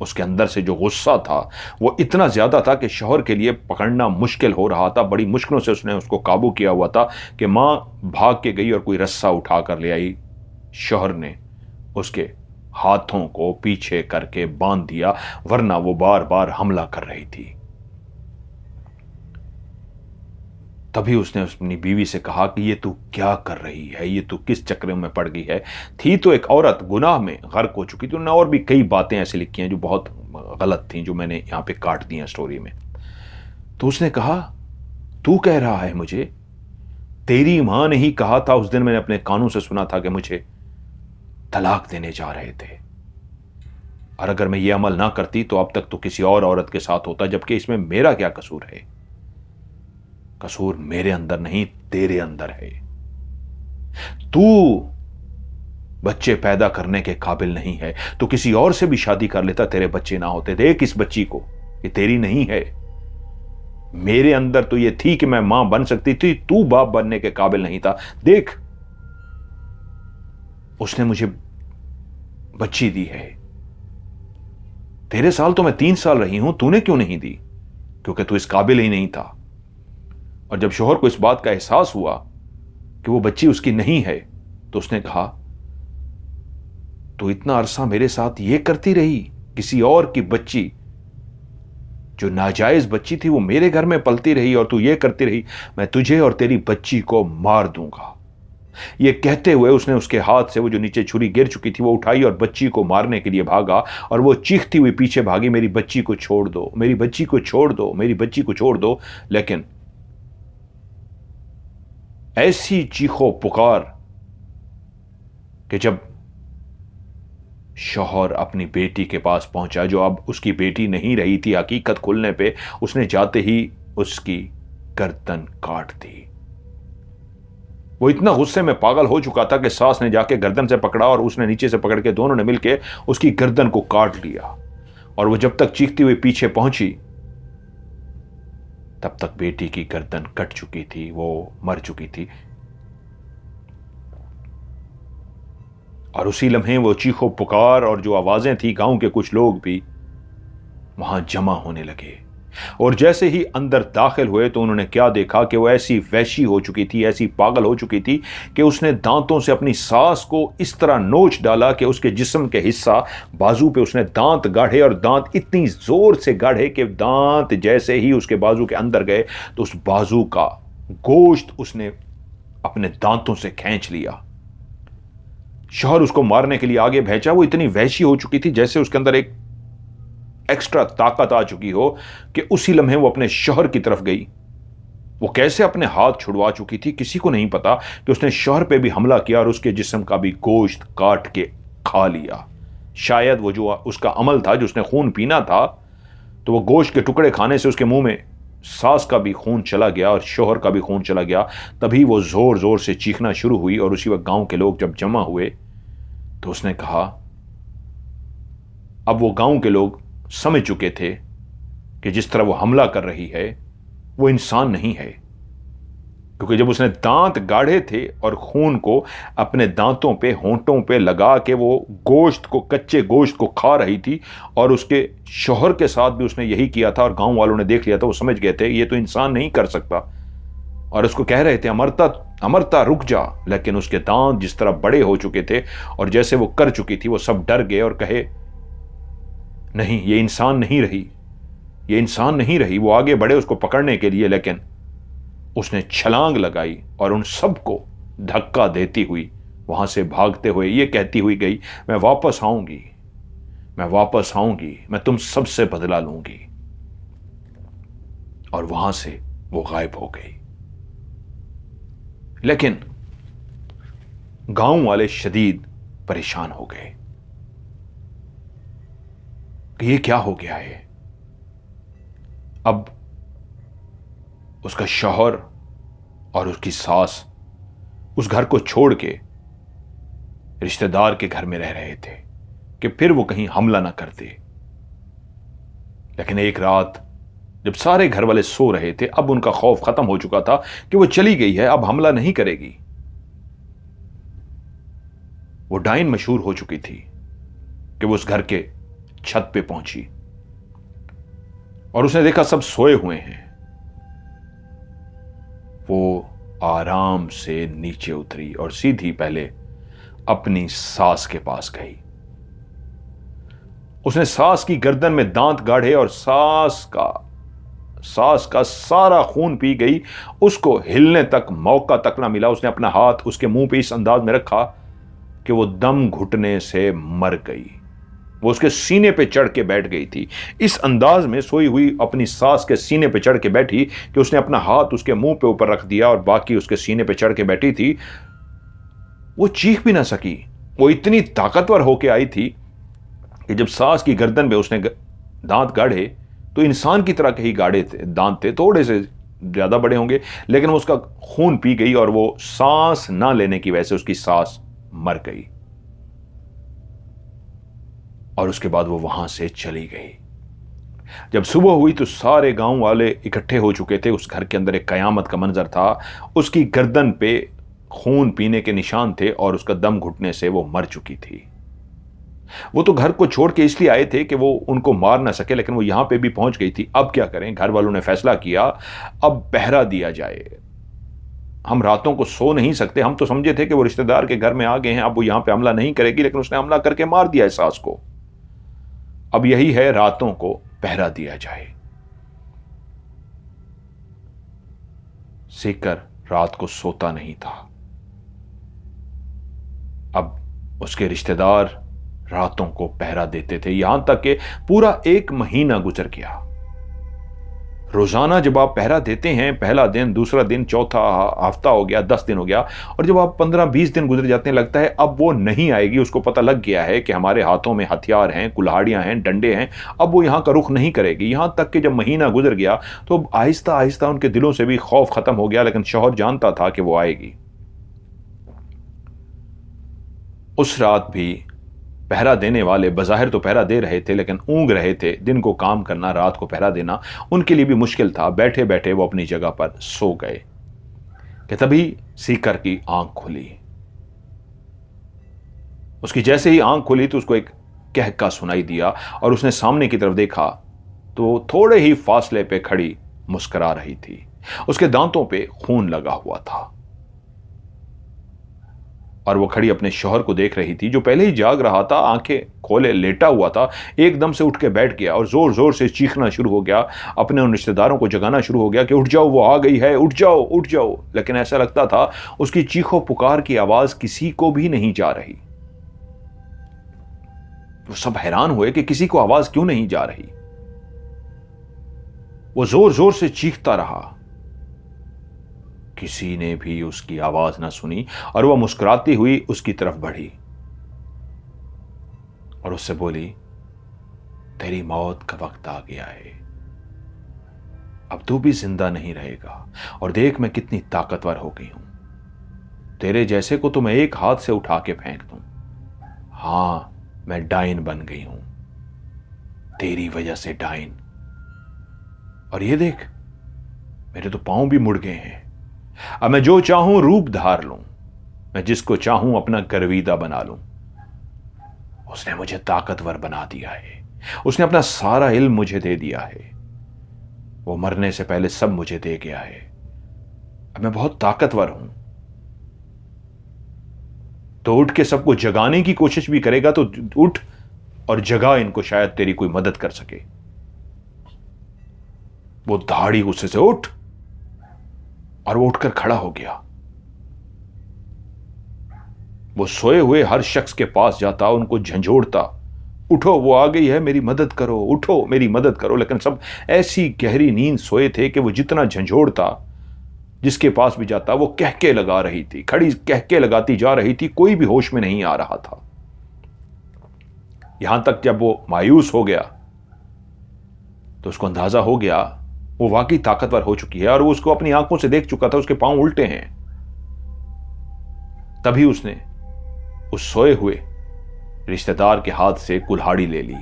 उसके अंदर से जो गुस्सा था, वो इतना ज्यादा था कि शौहर के लिए पकड़ना मुश्किल हो रहा था। बड़ी मुश्किलों से उसने उसको काबू किया हुआ था कि मां भाग के गई और कोई रस्सा उठा कर ले आई। शौहर ने उसके हाथों को पीछे करके बांध दिया, वरना वो बार बार हमला कर रही थी। तभी उसने अपनी बीवी से कहा कि ये तू क्या कर रही है? ये तू किस चक्कर में पड़ गई है? थी तो एक औरत गुनाह में गर्क हो चुकी थी। उन्होंने और भी कई बातें ऐसी लिखी हैं जो बहुत गलत थी, जो मैंने यहां पे काट दी हैं स्टोरी में। तो उसने कहा तू कह रहा है मुझे? तेरी मां ने ही कहा था, उस दिन मैंने अपने कानों से सुना था कि मुझे तलाक देने जा रहे थे, और अगर मैं ये अमल ना करती तो अब तक तो किसी और औरत के साथ होता, जबकि इसमें मेरा क्या कसूर है? कसूर मेरे अंदर नहीं, तेरे अंदर है। तू बच्चे पैदा करने के काबिल नहीं है, तो किसी और से भी शादी कर लेता, तेरे बच्चे ना होते। देख इस बच्ची को, ये तेरी नहीं है। मेरे अंदर तो ये थी कि मैं मां बन सकती थी, तू बाप बनने के काबिल नहीं था। देख, उसने मुझे बच्ची दी है। तेरे साल तो मैं 3 साल रही हूं, तूने क्यों नहीं दी? क्योंकि तू इस काबिल ही नहीं था। और जब शौहर को इस बात का एहसास हुआ कि वो बच्ची उसकी नहीं है, तो उसने कहा तू इतना अरसा मेरे साथ ये करती रही, किसी और की बच्ची जो नाजायज बच्ची थी वो मेरे घर में पलती रही और तू ये करती रही। मैं तुझे और तेरी बच्ची को मार दूंगा। ये कहते हुए उसने उसके हाथ से वो जो नीचे छुरी गिर चुकी थी वो उठाई और बच्ची को मारने के लिए भागा, और वो चीखती हुई पीछे भागी, मेरी बच्ची को छोड़ दो, मेरी बच्ची को छोड़ दो, मेरी बच्ची को छोड़ दो। लेकिन ऐसी चीखो पुकार कि जब शौहर अपनी बेटी के पास पहुंचा, जो अब उसकी बेटी नहीं रही थी, हकीकत खुलने पे उसने जाते ही उसकी गर्दन काट दी। वो इतना गुस्से में पागल हो चुका था कि सास ने जाके गर्दन से पकड़ा और उसने नीचे से पकड़ के दोनों ने मिलके उसकी गर्दन को काट लिया। और वो जब तक चीखती हुई पीछे पहुंची तब तक बेटी की गर्दन कट चुकी थी, वो मर चुकी थी। और उसी लम्हे वो चीखो पुकार और जो आवाजें थी, गांव के कुछ लोग भी वहां जमा होने लगे। और जैसे ही अंदर दाखिल हुए तो उन्होंने क्या देखा कि वो ऐसी वैशी हो चुकी थी, ऐसी पागल हो चुकी थी कि उसने दांतों से अपनी सांस को इस तरह नोच डाला कि उसके जिस्म के हिस्सा बाजू पे उसने दांत गाढ़े, और दांत इतनी जोर से गाढ़े कि दांत जैसे ही उसके बाजू के अंदर गए तो उस बाजू का गोश्त उसने अपने दांतों से खींच लिया। शौहर उसको मारने के लिए आगे भेजा। वो इतनी वहशी हो चुकी थी जैसे उसके अंदर एक एक्स्ट्रा ताकत आ चुकी हो कि उसी लम्हे वो अपने शौहर की तरफ गई। वो कैसे अपने हाथ छुड़वा चुकी थी किसी को नहीं पता कि उसने शौहर पे भी हमला किया और उसके जिस्म का भी गोश्त काट के खा लिया। शायद वो जो उसका अमल था, जो उसने खून पीना था, तो वो गोश्त के टुकड़े खाने से उसके मुंह में सास का भी खून चला गया और शौहर का भी खून चला गया। तभी वो जोर जोर से चीखना शुरू हुई और उसी वक्त गांव के लोग जब जमा हुए तो उसने कहा, अब वो गांव के लोग समझ चुके थे कि जिस तरह वो हमला कर रही है वो इंसान नहीं है, क्योंकि जब उसने दांत गाढ़े थे और खून को अपने दांतों पे, होंठों पे लगा के वो गोश्त को, कच्चे गोश्त को खा रही थी, और उसके शौहर के साथ भी उसने यही किया था और गांव वालों ने देख लिया था, वो समझ गए थे ये तो इंसान नहीं कर सकता, और उसको कह रहे थे अमरता अमरता रुक जा। लेकिन उसके दांत जिस तरह बड़े हो चुके थे और जैसे वो कर चुकी थी, वो सब डर गए और कहे नहीं, ये इंसान नहीं रही, ये इंसान नहीं रही। वो आगे बढ़े उसको पकड़ने के लिए, लेकिन उसने छलांग लगाई और उन सबको धक्का देती हुई वहां से भागते हुए ये कहती हुई गई, मैं वापस आऊंगी, मैं वापस आऊंगी, मैं तुम सबसे बदला लूंगी। और वहां से वो गायब हो गई। लेकिन गांव वाले शदीद परेशान हो गए कि ये क्या हो गया है। अब उसका शौहर और उसकी सास उस घर को छोड़ के रिश्तेदार के घर में रह रहे थे कि फिर वो कहीं हमला ना करते। लेकिन एक रात जब सारे घर वाले सो रहे थे, अब उनका खौफ खत्म हो चुका था कि वो चली गई है, अब हमला नहीं करेगी। वो डाइन मशहूर हो चुकी थी कि वो उस घर के छत पे पहुंची और उसने देखा सब सोए हुए हैं। वो आराम से नीचे उतरी और सीधी पहले अपनी सास के पास गई। उसने सास की गर्दन में दांत गाढ़े और सास का सारा खून पी गई। उसको हिलने तक मौका तक ना मिला। उसने अपना हाथ उसके मुंह पे इस अंदाज में रखा कि वो दम घुटने से मर गई। वो उसके सीने पे चढ़ के बैठ गई थी। इस अंदाज में सोई हुई अपनी सास के सीने पे चढ़ के बैठी कि उसने अपना हाथ उसके मुंह पे ऊपर रख दिया और बाकी उसके सीने पे चढ़ के बैठी थी। वो चीख भी ना सकी। वो इतनी ताकतवर होके आई थी कि जब सास की गर्दन पे उसने दांत गाढ़े तो इंसान की तरह के ही गाढ़े थे, दांत थे, थोड़े से ज्यादा बड़े होंगे, लेकिन वो उसका खून पी गई और वो सांस ना लेने की वजह से उसकी सास मर गई। और उसके बाद वो वहां से चली गई। जब सुबह हुई तो सारे गांव वाले इकट्ठे हो चुके थे। उस घर के अंदर एक कयामत का मंजर था। उसकी गर्दन पे खून पीने के निशान थे और उसका दम घुटने से वो मर चुकी थी। वो तो घर को छोड़ के इसलिए आए थे कि वो उनको मार ना सके, लेकिन वो यहां पे भी पहुंच गई थी। अब क्या करें? घर वालों ने फैसला किया अब पहरा दिया जाए। हम रातों को सो नहीं सकते। हम तो समझे थे कि वो रिश्तेदार के घर में आ गए हैं, अब वो यहां पे हमला नहीं करेगी, लेकिन उसने हमला करके मार दिया सास को। अब यही है, रातों को पहरा दिया जाए। सीकर रात को सोता नहीं था। अब उसके रिश्तेदार रातों को पहरा देते थे, यहां तक कि पूरा 1 महीना गुजर गया। रोजाना जब आप पहरा देते हैं, पहला दिन, दूसरा दिन, चौथा हफ्ता हो गया, 10 दिन हो गया, और जब आप 15-20 दिन गुजर जाते हैं, लगता है अब वो नहीं आएगी। उसको पता लग गया है कि हमारे हाथों में हथियार हैं, कुल्हाड़ियां हैं, डंडे हैं, अब वो यहां का रुख नहीं करेगी। यहां तक कि जब महीना गुजर गया तो आहिस्ता आहिस्ता उनके दिलों से भी खौफ खत्म हो गया। लेकिन शौहर जानता था कि वो आएगी। उस रात भी पहरा देने वाले बज़ाहिर तो पहरा दे रहे थे, लेकिन ऊँग रहे थे। दिन को काम करना, रात को पहरा देना उनके लिए भी मुश्किल था। बैठे बैठे वो अपनी जगह पर सो गए कि तभी सीकर की आंख खुली। उसकी जैसे ही आंख खुली तो उसको एक कहका सुनाई दिया और उसने सामने की तरफ देखा तो थोड़े ही फासले पे खड़ी मुस्कुरा रही थी। उसके दांतों पे खून लगा हुआ था और वो खड़ी अपने शौहर को देख रही थी, जो पहले ही जाग रहा था, आंखें खोले लेटा हुआ था। एकदम से उठ के बैठ गया और जोर जोर से चीखना शुरू हो गया, अपने उन रिश्तेदारों को जगाना शुरू हो गया कि उठ जाओ, वो आ गई है, उठ जाओ उठ जाओ। लेकिन ऐसा लगता था उसकी चीखों पुकार की आवाज किसी को भी नहीं जा रही। वो सब हैरान हुए कि किसी को आवाज क्यों नहीं जा रही। वो जोर जोर से चीखता रहा, किसी ने भी उसकी आवाज ना सुनी और वह मुस्कुराती हुई उसकी तरफ बढ़ी और उससे बोली, तेरी मौत का वक्त आ गया है, अब तू भी जिंदा नहीं रहेगा। और देख मैं कितनी ताकतवर हो गई हूं, तेरे जैसे को तो मैं एक हाथ से उठा के फेंक दूं। हां, मैं डायन बन गई हूं, तेरी वजह से डायन। और ये देख, मेरे तो पांव भी मुड़ गए हैं। अब मैं जो चाहूं रूप धार लूं, मैं जिसको चाहूं अपना गर्विदा बना लूं। उसने मुझे ताकतवर बना दिया है, उसने अपना सारा इल्म मुझे दे दिया है। वो मरने से पहले सब मुझे दे गया है। अब मैं बहुत ताकतवर हूं। तो उठ के सबको जगाने की कोशिश भी करेगा तो उठ और जगा इनको, शायद तेरी कोई मदद कर सके। वो दाढ़ी गुस्से से उठ, और वो उठकर खड़ा हो गया। वो सोए हुए हर शख्स के पास जाता, उनको झंझोड़ता, उठो वो आ गई है, मेरी मदद करो, उठो मेरी मदद करो। लेकिन सब ऐसी गहरी नींद सोए थे कि वो जितना झंझोड़ता, जिसके पास भी जाता वो कहके लगा रही थी, खड़ी कहके लगाती जा रही थी, कोई भी होश में नहीं आ रहा था। यहां तक जब वो मायूस हो गया तो उसको अंदाजा हो गया वो वाकई ताकतवर हो चुकी है और वो उसको अपनी आंखों से देख चुका था, उसके पांव उल्टे हैं। तभी उसने उस सोए हुए रिश्तेदार के हाथ से कुल्हाड़ी ले ली।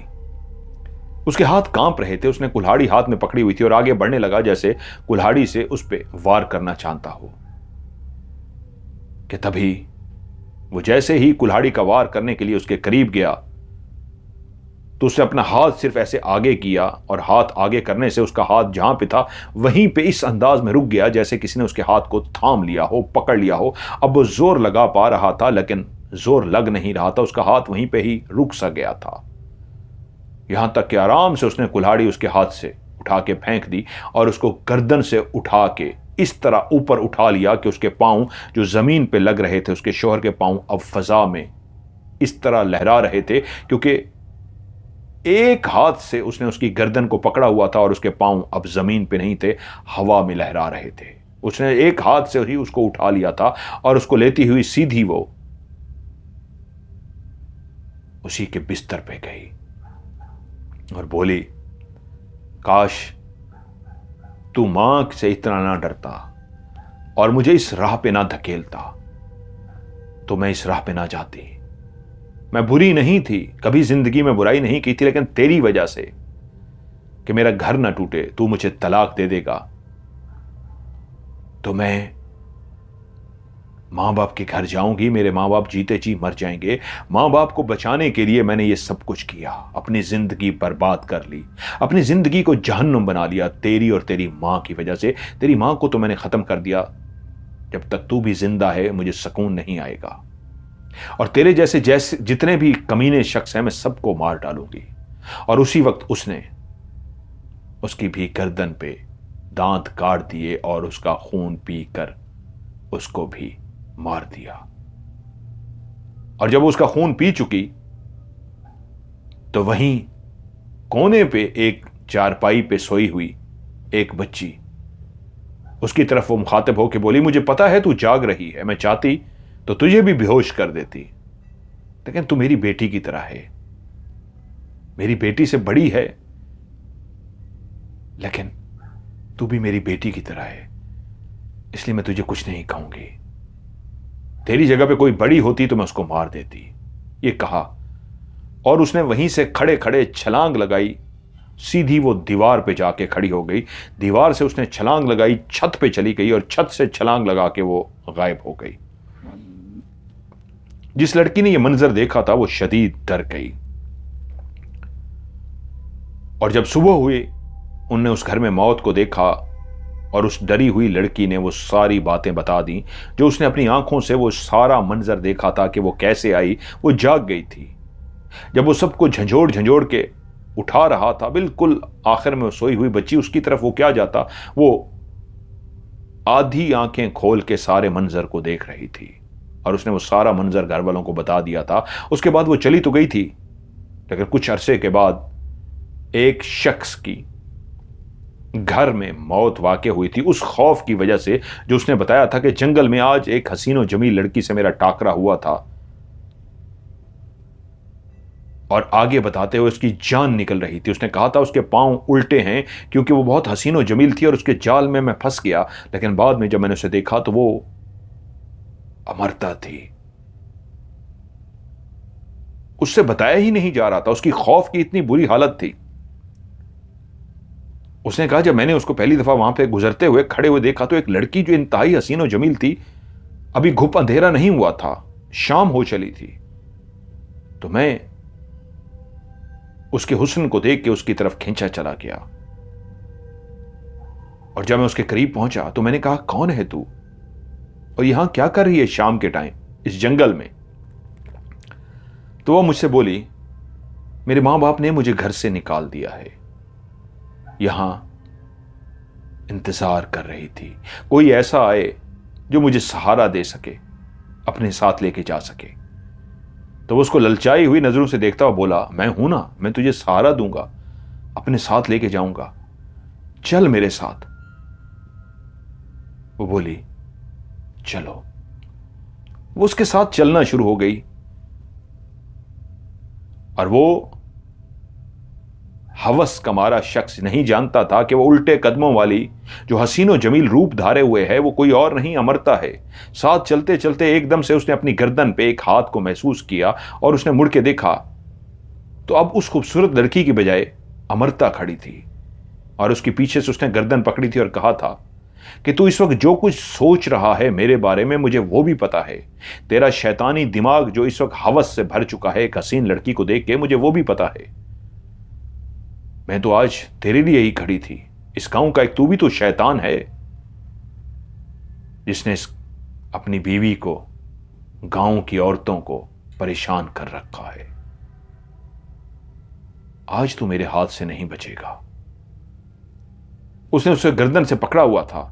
उसके हाथ कांप रहे थे, उसने कुल्हाड़ी हाथ में पकड़ी हुई थी और आगे बढ़ने लगा जैसे कुल्हाड़ी से उस पे वार करना चाहता हो। कि तभी वो जैसे ही कुल्हाड़ी का वार करने के लिए उसके करीब गया तो उसने अपना हाथ सिर्फ ऐसे आगे किया और हाथ आगे करने से उसका हाथ जहां पे था वहीं पे इस अंदाज में रुक गया जैसे किसी ने उसके हाथ को थाम लिया हो, पकड़ लिया हो। अब वो जोर लगा पा रहा था लेकिन जोर लग नहीं रहा था, उसका हाथ वहीं पे ही रुक सा गया था। यहां तक कि आराम से उसने कुल्हाड़ी उसके हाथ से उठा के फेंक दी और उसको गर्दन से उठा के इस तरह ऊपर उठा लिया कि उसके पांव जो जमीन पे लग रहे थे, उसके शौहर के पांव अब फजा में इस तरह लहरा रहे थे, क्योंकि एक हाथ से उसने उसकी गर्दन को पकड़ा हुआ था और उसके पांव अब जमीन पे नहीं थे, हवा में लहरा रहे थे। उसने एक हाथ से ही उसको उठा लिया था और उसको लेती हुई सीधी वो उसी के बिस्तर पे गई और बोली, काश तू मां से इतना ना डरता और मुझे इस राह पे ना धकेलता तो मैं इस राह पे ना जाती। मैं बुरी नहीं थी, कभी जिंदगी में बुराई नहीं की थी, लेकिन तेरी वजह से कि मेरा घर ना टूटे, तू मुझे तलाक दे देगा तो मैं मां बाप के घर जाऊंगी, मेरे मां बाप जीते जी मर जाएंगे। मां बाप को बचाने के लिए मैंने ये सब कुछ किया, अपनी जिंदगी बर्बाद कर ली, अपनी जिंदगी को जहन्नुम बना लिया तेरी और तेरी मां की वजह से। तेरी मां को तो मैंने खत्म कर दिया, जब तक तू भी जिंदा है मुझे सुकून नहीं आएगा। और तेरे जैसे जैसे जितने भी कमीने शख्स हैं मैं सबको मार डालूंगी। और उसी वक्त उसने उसकी भी गर्दन पे दांत काट दिए और उसका खून पीकर उसको भी मार दिया। और जब उसका खून पी चुकी तो वहीं कोने पे एक चारपाई पे सोई हुई एक बच्ची, उसकी तरफ वो मुखातिब होकर बोली, मुझे पता है तू जाग रही है, मैं चाहती तो तुझे भी बेहोश कर देती, लेकिन तू मेरी बेटी की तरह है, मेरी बेटी से बड़ी है लेकिन तू भी मेरी बेटी की तरह है, इसलिए मैं तुझे कुछ नहीं कहूंगी। तेरी जगह पे कोई बड़ी होती तो मैं उसको मार देती। ये कहा और उसने वहीं से खड़े खड़े छलांग लगाई, सीधी वो दीवार पे जाके खड़ी हो गई। दीवार से उसने छलांग लगाई, छत पे चली गई और छत से छलांग लगा के वो गायब हो गई। जिस लड़की ने यह मंजर देखा था वो शदीद डर गई और जब सुबह हुई उनने उस घर में मौत को देखा और उस डरी हुई लड़की ने वो सारी बातें बता दी जो उसने अपनी आंखों से वो सारा मंजर देखा था कि वो कैसे आई। वो जाग गई थी। जब वो सबको झंझोड़ झंझोड़ के उठा रहा था, बिल्कुल आखिर में वो सोई हुई बच्ची, उसकी तरफ वो क्या जाता, वो आधी आंखें खोल के सारे मंजर को देख रही थी और उसने वो सारा मंजर घर वालों को बता दिया था। उसके बाद वो चली तो गई थी, लेकिन कुछ अरसे के बाद एक शख्स की घर में मौत वाक़ हुई थी उस खौफ की वजह से जो उसने बताया था कि जंगल में आज एक हसीनो जमील लड़की से मेरा टाकरा हुआ था। और आगे बताते हुए उसकी जान निकल रही थी। उसने कहा था उसके पांव उल्टे हैं क्योंकि वो बहुत हसीनो जमील थी और उसके जाल में मैं फंस गया, लेकिन बाद में जब मैंने उसे देखा तो वो अमरता थी। उससे बताया ही नहीं जा रहा था, उसकी खौफ की इतनी बुरी हालत थी। उसने कहा जब मैंने उसको पहली दफा वहां पे गुजरते हुए खड़े हुए देखा तो एक लड़की जो इंतहाई हसीन और जमील थी, अभी घुप अंधेरा नहीं हुआ था, शाम हो चली थी, तो मैं उसके हुस्न को देख के उसकी तरफ खींचा चला गया। और जब मैं उसके करीब पहुंचा तो मैंने कहा कौन है तू और यहां क्या कर रही है शाम के टाइम इस जंगल में? तो वह मुझसे बोली मेरे मां बाप ने मुझे घर से निकाल दिया है, यहां इंतजार कर रही थी कोई ऐसा आए जो मुझे सहारा दे सके, अपने साथ लेके जा सके। तो वो उसको ललचाई हुई नजरों से देखता हुआ बोला मैं हूं ना, मैं तुझे सहारा दूंगा, अपने साथ लेके जाऊंगा, चल मेरे साथ। वो बोली चलो। वो उसके साथ चलना शुरू हो गई और वो हवस का मारा शख्स नहीं जानता था कि वो उल्टे कदमों वाली जो हसीनो जमील रूप धारे हुए है वो कोई और नहीं अमरता है। साथ चलते चलते एकदम से उसने अपनी गर्दन पे एक हाथ को महसूस किया और उसने मुड़ के देखा तो अब उस खूबसूरत लड़की की बजाय अमरता खड़ी थी और उसके पीछे से उसने गर्दन पकड़ी थी और कहा था कि तू इस वक्त जो कुछ सोच रहा है मेरे बारे में मुझे वो भी पता है। तेरा शैतानी दिमाग जो इस वक्त हवस से भर चुका है एक हसीन लड़की को देख के, मुझे वो भी पता है। मैं तो आज तेरे लिए ही खड़ी थी। इस गांव का एक तू भी तो शैतान है जिसने अपनी बीवी को, गांव की औरतों को परेशान कर रखा है। आज तू मेरे हाथ से नहीं बचेगा। उसने उसे गर्दन से पकड़ा हुआ था,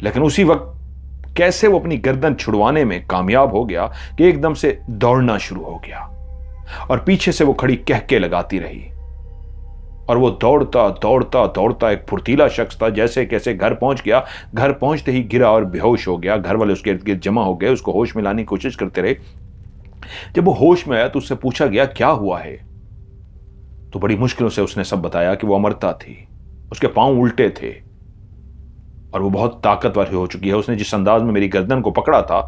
लेकिन उसी वक्त कैसे वो अपनी गर्दन छुड़वाने में कामयाब हो गया कि एकदम से दौड़ना शुरू हो गया और पीछे से वो खड़ी कहके लगाती रही। और वो दौड़ता दौड़ता दौड़ता एक फुर्तीला शख्स था, जैसे कैसे घर पहुंच गया। घर पहुंचते ही गिरा और बेहोश हो गया। घर वाले उसके इर्द गिर्द जमा हो गए, उसको होश में लाने की कोशिश करते रहे। जब वो होश में आया तो उससे पूछा गया क्या हुआ है, तो बड़ी मुश्किलों से उसने सब बताया कि वो अमरता थी, उसके पांव उल्टे थे और वो बहुत ताकतवर हो चुकी है। उसने जिस अंदाज में मेरी गर्दन को पकड़ा था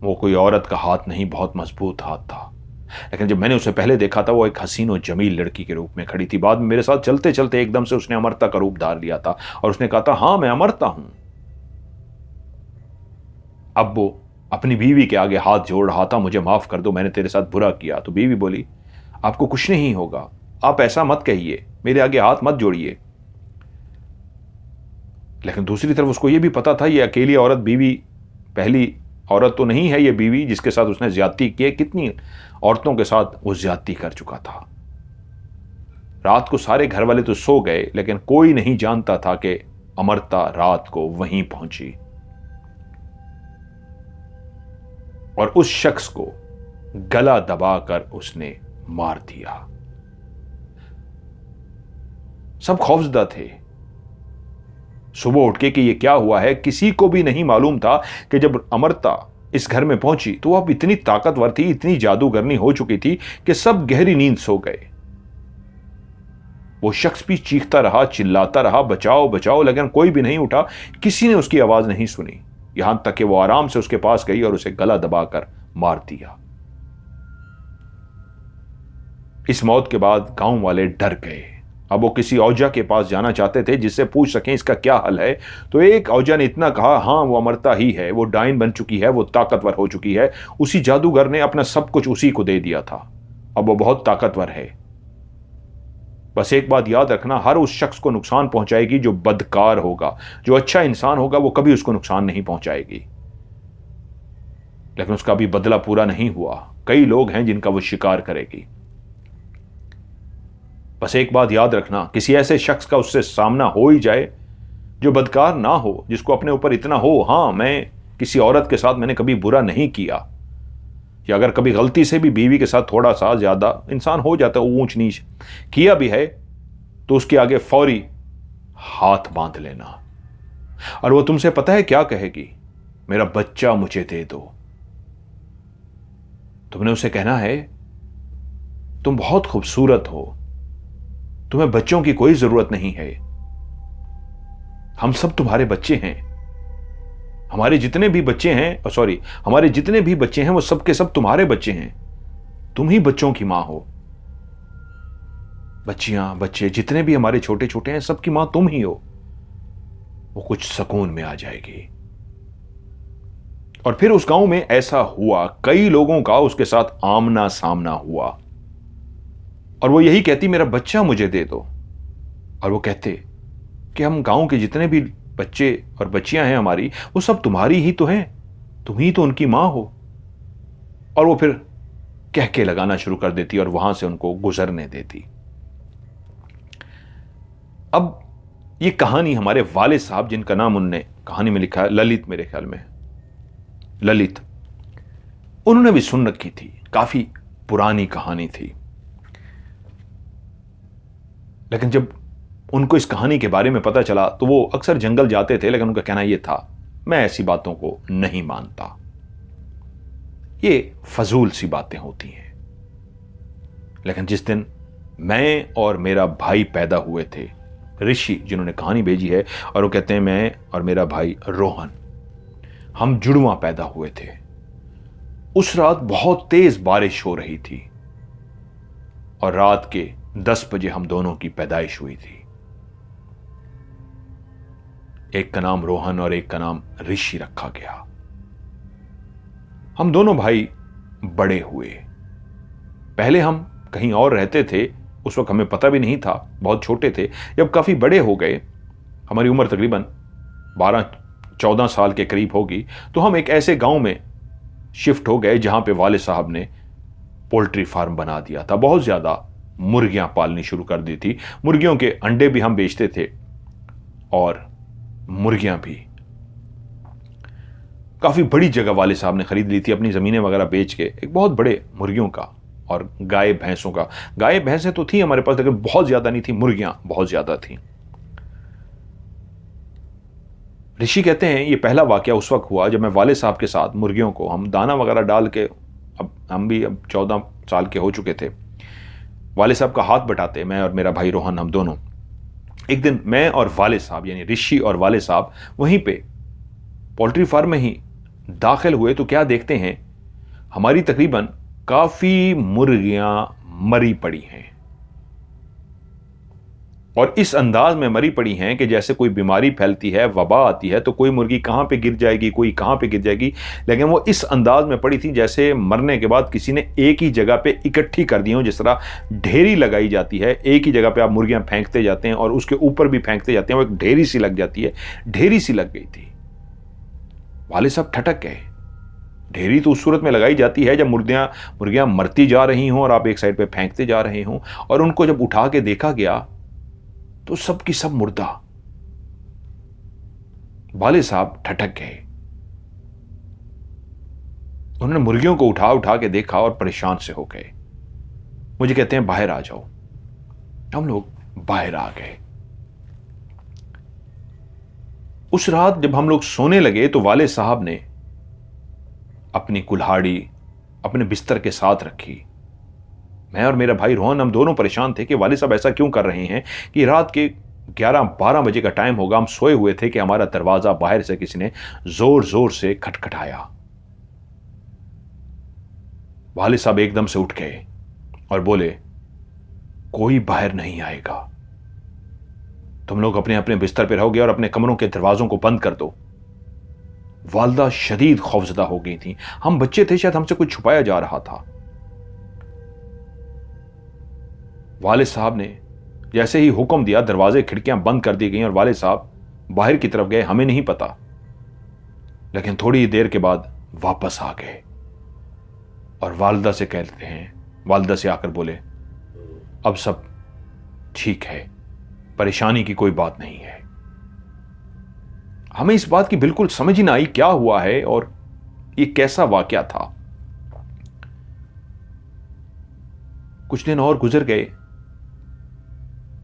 वो कोई औरत का हाथ नहीं, बहुत मजबूत हाथ था। लेकिन जब मैंने उसे पहले देखा था वो एक हसीन और जमील लड़की के रूप में खड़ी थी। बाद में मेरे साथ चलते चलते एकदम से उसने अमरता का रूप धार लिया था और उसने कहा था हां मैं अमरता हूं। अब वो अपनी बीवी के आगे हाथ जोड़ रहा था, मुझे माफ कर दो, मैंने तेरे साथ बुरा किया। तो बीवी बोली आपको कुछ नहीं होगा, आप ऐसा मत कहिए, मेरे आगे हाथ मत जोड़िए। लेकिन दूसरी तरफ उसको यह भी पता था ये अकेली औरत, बीवी पहली औरत तो नहीं है ये बीवी जिसके साथ उसने ज्यादती की है, कितनी औरतों के साथ वो ज्यादती कर चुका था। रात को सारे घर वाले तो सो गए, लेकिन कोई नहीं जानता था कि अमरता रात को वहीं पहुंची और उस शख्स को गला दबाकर उसने मार दिया। सब खौफजदा थे सुबह उठ के कि ये क्या हुआ है। किसी को भी नहीं मालूम था कि जब अमरता इस घर में पहुंची तो अब इतनी ताकतवर थी, इतनी जादूगरनी हो चुकी थी कि सब गहरी नींद सो गए। वो शख्स भी चीखता रहा, चिल्लाता रहा बचाओ बचाओ, लेकिन कोई भी नहीं उठा, किसी ने उसकी आवाज नहीं सुनी। यहां तक कि वो आराम से उसके पास गई और उसे गला दबाकर मार दिया। इस मौत के बाद गांव वाले डर गए। अब वो किसी औजा के पास जाना चाहते थे जिससे पूछ सकें इसका क्या हल है। तो एक औजा ने इतना कहा हां वो अमरता ही है, वो डाइन बन चुकी है, वो ताकतवर हो चुकी है, उसी जादूगर ने अपना सब कुछ उसी को दे दिया था, अब वो बहुत ताकतवर है, बस एक बात याद रखना, हर उस शख्स को नुकसान पहुंचाएगी जो बदकार होगा। जो अच्छा इंसान होगा वो कभी उसको नुकसान नहीं पहुंचाएगी। लेकिन उसका अभी बदला पूरा नहीं हुआ। कई लोग हैं जिनका वो शिकार करेगी। बस एक बात याद रखना, किसी ऐसे शख्स का उससे सामना हो ही जाए जो बदकार ना हो, जिसको अपने ऊपर इतना हो, हाँ मैं किसी औरत के साथ मैंने कभी बुरा नहीं किया, या अगर कभी गलती से भी बीवी के साथ थोड़ा सा ज्यादा इंसान हो जाता है, ऊंच नीच किया भी है, तो उसके आगे फौरी हाथ बांध लेना। और वो तुमसे पता है क्या कहेगी? मेरा बच्चा मुझे दे दो। तुमने उसे कहना है तुम बहुत खूबसूरत हो, तुम्हें बच्चों की कोई जरूरत नहीं है, हम सब तुम्हारे बच्चे हैं। हमारे जितने भी बच्चे हैं, सॉरी, हमारे जितने भी बच्चे हैं वो सब के सब तुम्हारे बच्चे हैं। तुम ही बच्चों की मां हो। बच्चियां, बच्चे जितने भी हमारे छोटे छोटे हैं, सबकी मां तुम ही हो। वो कुछ सुकून में आ जाएगी। और फिर उस गांव में ऐसा हुआ, कई लोगों का उसके साथ आमना सामना हुआ, और वो यही कहती मेरा बच्चा मुझे दे दो। और वो कहते कि हम गांव के जितने भी बच्चे और बच्चियां हैं हमारी, वो सब तुम्हारी ही तो हैं, तुम ही तो उनकी मां हो। और वो फिर कह के लगाना शुरू कर देती और वहां से उनको गुजरने देती। अब ये कहानी हमारे वालिद साहब, जिनका नाम उनने कहानी में लिखा है ललित, मेरे ख्याल में ललित, उन्होंने भी सुन रखी थी। काफी पुरानी कहानी थी, लेकिन जब उनको इस कहानी के बारे में पता चला तो वो अक्सर जंगल जाते थे, लेकिन उनका कहना यह था मैं ऐसी बातों को नहीं मानता, ये फजूल सी बातें होती हैं। लेकिन जिस दिन मैं और मेरा भाई पैदा हुए थे, ऋषि जिन्होंने कहानी भेजी है, और वो कहते हैं मैं और मेरा भाई रोहन, हम जुड़वा पैदा हुए थे। उस रात बहुत तेज बारिश हो रही थी और रात के 10 बजे हम दोनों की पैदाइश हुई थी। एक का नाम रोहन और एक का नाम ऋषि रखा गया। हम दोनों भाई बड़े हुए। पहले हम कहीं और रहते थे, उस वक्त हमें पता भी नहीं था, बहुत छोटे थे। जब काफी बड़े हो गए, हमारी उम्र तकरीबन 12-14 साल के करीब होगी, तो हम एक ऐसे गांव में शिफ्ट हो गए जहां पे वाले साहब ने पोल्ट्री फार्म बना दिया था। बहुत ज्यादा मुर्गियां पालनी शुरू कर दी थी। मुर्गियों के अंडे भी हम बेचते थे और मुर्गियां भी। काफी बड़ी जगह वाले साहब ने खरीद ली थी, अपनी जमीनें वगैरह बेच के, एक बहुत बड़े मुर्गियों का और गाय भैंसों का। गाय भैंसें तो थी हमारे पास, लेकिन बहुत ज्यादा नहीं थी, मुर्गियां बहुत ज्यादा थी। ऋषि कहते हैं ये पहला वाकया उस वक्त हुआ जब मैं वाले साहब के साथ मुर्गियों को हम दाना वगैरह डाल के, अब हम भी 14 साल के हो चुके थे, वाले साहब का हाथ बटाते, मैं और मेरा भाई रोहन, हम दोनों। एक दिन मैं और वाले साहब, यानी ऋषि और वाले साहब, वहीं पे पोल्ट्री फार्म में ही दाखिल हुए तो क्या देखते हैं, हमारी तकरीबन काफी मुर्गियां मरी पड़ी हैं, और इस अंदाज में मरी पड़ी हैं कि जैसे कोई बीमारी फैलती है, वबा आती है, तो कोई मुर्गी कहां पे गिर जाएगी, कोई कहां पे गिर जाएगी, लेकिन वो इस अंदाज में पड़ी थी जैसे मरने के बाद किसी ने एक ही जगह पे इकट्ठी कर दी हो। जिस तरह ढेरी लगाई जाती है, एक ही जगह पे आप मुर्गियां फेंकते जाते हैं और उसके ऊपर भी फेंकते जाते हैं, वो एक ढेरी सी लग जाती है, ढेरी सी लग गई थी। वाले साहब ठटक गए। ढेरी तो उस सूरत में लगाई जाती है जब मुर्गियां मरती जा रही हों और आप एक साइड पे फेंकते जा रहे हों, और उनको जब उठा के देखा गया तो सब की सब मुर्दा। वाले साहब ठटक गए। उन्होंने मुर्गियों को उठा उठा के देखा और परेशान से हो गए। मुझे कहते हैं बाहर आ जाओ। हम लोग बाहर आ गए। उस रात जब हम लोग सोने लगे तो वाले साहब ने अपनी कुल्हाड़ी अपने बिस्तर के साथ रखी। मैं और मेरा भाई रोहन, हम दोनों परेशान थे कि वाले साहब ऐसा क्यों कर रहे हैं कि रात के 11-12 बजे का टाइम होगा, हम सोए हुए थे कि हमारा दरवाजा बाहर से किसी ने जोर जोर से खटखटाया। वाले साहब एकदम से उठ गए और बोले कोई बाहर नहीं आएगा, तुम लोग अपने अपने बिस्तर पर रहोगे और अपने कमरों के दरवाजों को बंद कर दो। वालदा शदीद खौफजदा हो गई थी। हम बच्चे थे, शायद हमसे कुछ छुपाया जा रहा था। वालिद साहब ने जैसे ही हुक्म दिया दरवाजे खिड़कियां बंद कर दी गई और वाले साहब बाहर की तरफ गए। हमें नहीं पता, लेकिन थोड़ी देर के बाद वापस आ गए और वालिदा से कहते हैं, वालिदा से आकर बोले, अब सब ठीक है, परेशानी की कोई बात नहीं है। हमें इस बात की बिल्कुल समझ ही ना आई क्या हुआ है और ये कैसा वाकया था। कुछ दिन और गुजर गए,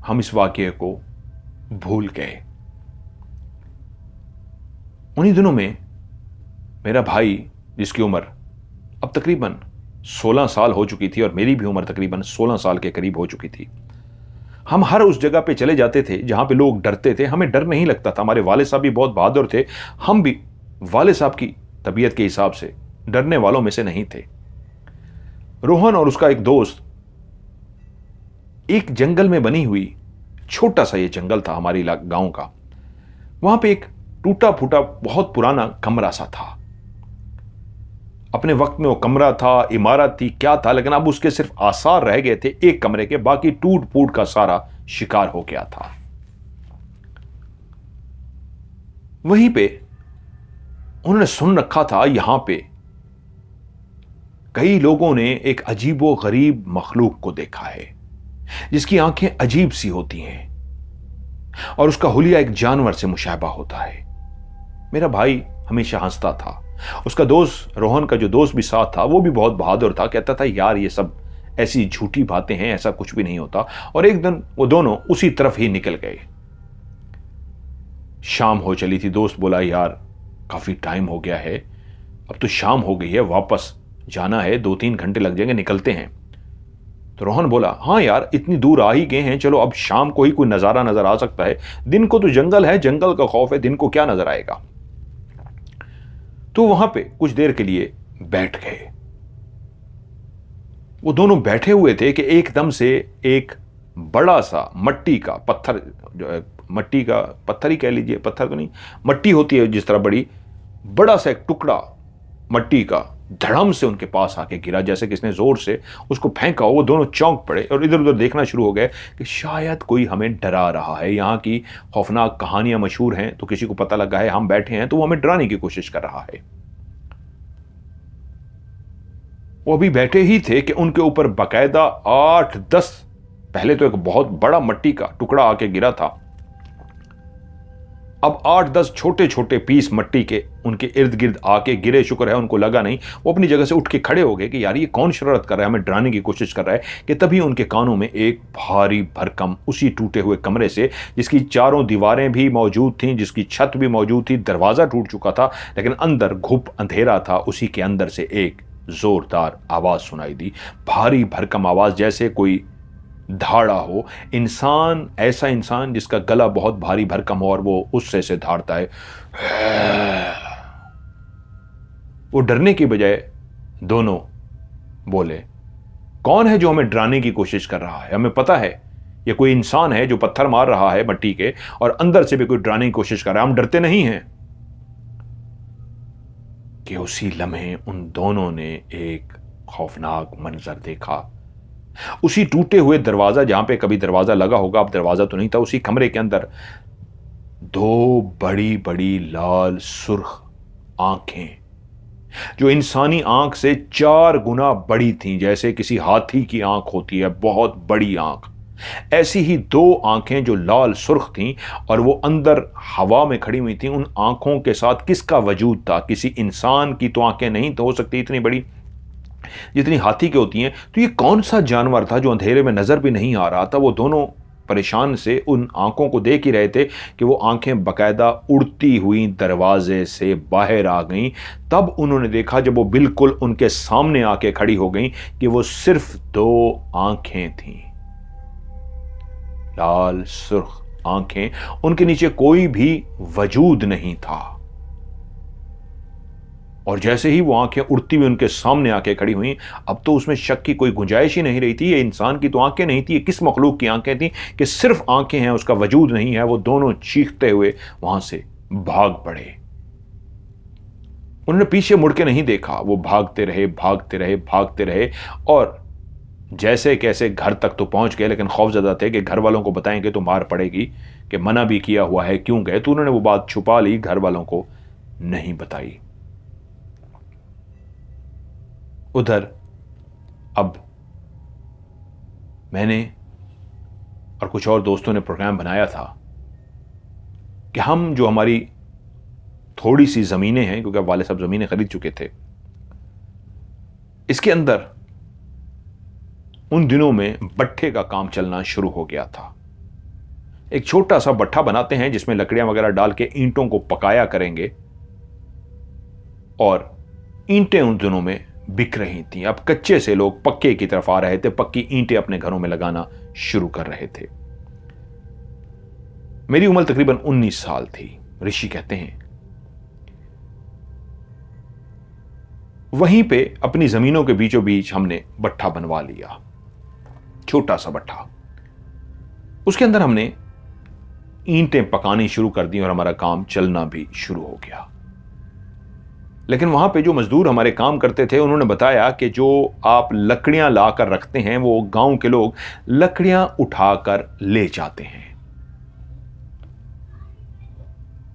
हम इस वाकये को भूल गए। उन्हीं दिनों में मेरा भाई, जिसकी उम्र अब तकरीबन 16 साल हो चुकी थी और मेरी भी उम्र तकरीबन 16 साल के करीब हो चुकी थी, हम हर उस जगह पे चले जाते थे जहां पे लोग डरते थे। हमें डर नहीं लगता था। हमारे वाले साहब भी बहुत बहादुर थे, हम भी वाले साहब की तबीयत के हिसाब से डरने वालों में से नहीं थे। रोहन और उसका एक दोस्त एक जंगल में बनी हुई, छोटा सा ये जंगल था हमारे गांव का, वहां पे एक टूटा फूटा बहुत पुराना कमरा सा था। अपने वक्त में वो कमरा था, इमारत थी, क्या था, लेकिन अब उसके सिर्फ आसार रह गए थे एक कमरे के, बाकी टूट फूट का सारा शिकार हो गया था। वहीं पे उन्होंने सुन रखा था, यहां पे कई लोगों ने एक अजीबो गरीब मखलूक को देखा है जिसकी आंखें अजीब सी होती हैं और उसका हुलिया एक जानवर से मुशाबा होता है। मेरा भाई हमेशा हंसता था। उसका दोस्त, रोहन का जो दोस्त भी साथ था, वो भी बहुत बहादुर था। कहता था, यार ये सब ऐसी झूठी बातें हैं, ऐसा कुछ भी नहीं होता। और एक दिन वो दोनों उसी तरफ ही निकल गए। शाम हो चली थी। दोस्त बोला, यार काफी टाइम हो गया है, अब तो शाम हो गई है, वापस जाना है, 2-3 घंटे लग जाएंगे, निकलते हैं। तो रोहन बोला, हाँ यार इतनी दूर आ ही गए हैं, चलो अब शाम को ही कोई नजारा नजर आ सकता है, दिन को तो जंगल है, जंगल का खौफ है, दिन को क्या नजर आएगा। तो वहां पे कुछ देर के लिए बैठ गए। वो दोनों बैठे हुए थे कि एकदम से एक बड़ा सा मट्टी का पत्थर, मट्टी का पत्थर ही कह लीजिए, पत्थर तो नहीं, मट्टी होती है जिस तरह बड़ी, बड़ा सा एक टुकड़ा मट्टी का धड़म से उनके पास आके गिरा, जैसे किसने जोर से उसको फेंका हो। वो दोनों चौंक पड़े और इधर उधर देखना शुरू हो गए कि शायद कोई हमें डरा रहा है। यहाँ की खौफनाक कहानियां मशहूर हैं, तो किसी को पता लगा है हम बैठे हैं तो वो हमें डराने की कोशिश कर रहा है। वो अभी बैठे ही थे कि उनके ऊपर बाकायदा 8-10, पहले तो एक बहुत बड़ा मट्टी का टुकड़ा आके गिरा था, अब 8-10 छोटे छोटे पीस मट्टी के उनके इर्द गिर्द आके गिरे। शुक्र है उनको लगा नहीं। वो अपनी जगह से उठ के खड़े हो गए कि यार ये कौन शरारत कर रहा है, हमें डराने की कोशिश कर रहा है। कि तभी उनके कानों में एक भारी भरकम, उसी टूटे हुए कमरे से, जिसकी चारों दीवारें भी मौजूद थीं, जिसकी छत भी मौजूद थी, दरवाजा टूट चुका था लेकिन अंदर घुप अंधेरा था, उसी के अंदर से एक जोरदार आवाज सुनाई दी। भारी भरकम आवाज, जैसे कोई धाड़ा हो। इंसान, ऐसा इंसान जिसका गला बहुत भारी भरकम हो और वो उससे से धाड़ता है। वो डरने की बजाय दोनों बोले, कौन है जो हमें डराने की कोशिश कर रहा है? हमें पता है ये कोई इंसान है जो पत्थर मार रहा है मट्टी के, और अंदर से भी कोई डराने की कोशिश कर रहा है, हम डरते नहीं हैं। कि उसी लम्हे उन दोनों ने एक खौफनाक मंजर देखा। उसी टूटे हुए दरवाजा, जहां पे कभी दरवाजा लगा होगा, अब दरवाजा तो नहीं था, उसी कमरे के अंदर 2 बड़ी बड़ी लाल सुर्ख आंखें, जो इंसानी आंख से 4 गुना बड़ी थीं, जैसे किसी हाथी की आंख होती है, बहुत बड़ी आंख, ऐसी ही 2 आंखें जो लाल सुर्ख थीं और वो अंदर हवा में खड़ी हुई थीं। उन आंखों के साथ किसका वजूद था? किसी इंसान की तो आंखें नहीं तो हो सकती इतनी बड़ी जितनी हाथी की होती हैं। तो ये कौन सा जानवर था जो अंधेरे में नजर भी नहीं आ रहा था? वो दोनों परेशान से उन आंखों को देख ही रहे थे कि वो आंखें बकायदा उड़ती हुई दरवाजे से बाहर आ गईं। तब उन्होंने देखा, जब वो बिल्कुल उनके सामने आके खड़ी हो गईं, कि वो सिर्फ 2 आंखें थीं, लाल सुर्ख आंखें, उनके नीचे कोई भी वजूद नहीं था। और जैसे ही वो आंखें उड़ती हुई उनके सामने आके खड़ी हुई, अब तो उसमें शक की कोई गुंजाइश ही नहीं रही थी। ये इंसान की तो आंखें नहीं थी, ये किस मखलूक की आंखें थी कि सिर्फ आंखें हैं, उसका वजूद नहीं है। वो दोनों चीखते हुए वहां से भाग पड़े। उन्होंने पीछे मुड़ के नहीं देखा, वो भागते रहे, भागते रहे, भागते रहे, और जैसे कैसे घर तक तो पहुंच गए, लेकिन खौफजदा थे कि घर वालों को बताएंगे तो मार पड़ेगी, कि मना भी किया हुआ है, क्यों गए। तो उन्होंने वो बात छुपा ली, घर वालों को नहीं बताई। उधर अब मैंने और कुछ और दोस्तों ने प्रोग्राम बनाया था कि हम जो हमारी थोड़ी सी ज़मीनें हैं, क्योंकि अब वाले साहब ज़मीनें खरीद चुके थे, इसके अंदर उन दिनों में भट्ठे का काम चलना शुरू हो गया था। एक छोटा सा भट्ठा बनाते हैं जिसमें लकड़ियां वगैरह डाल के ईंटों को पकाया करेंगे, और ईंटें उन दिनों में बिक रही थी। अब कच्चे से लोग पक्के की तरफ आ रहे थे, पक्की ईंटें अपने घरों में लगाना शुरू कर रहे थे। मेरी उम्र तकरीबन 19 साल थी। ऋषि कहते हैं वहीं पे अपनी जमीनों के बीचों बीच हमने भट्ठा बनवा लिया, छोटा सा भट्ठा। उसके अंदर हमने ईंटें पकानी शुरू कर दी और हमारा काम चलना भी शुरू हो गया। लेकिन वहां पे जो मजदूर हमारे काम करते थे, उन्होंने बताया कि जो आप लकड़ियां लाकर रखते हैं, वो गांव के लोग लकड़ियां उठाकर ले जाते हैं।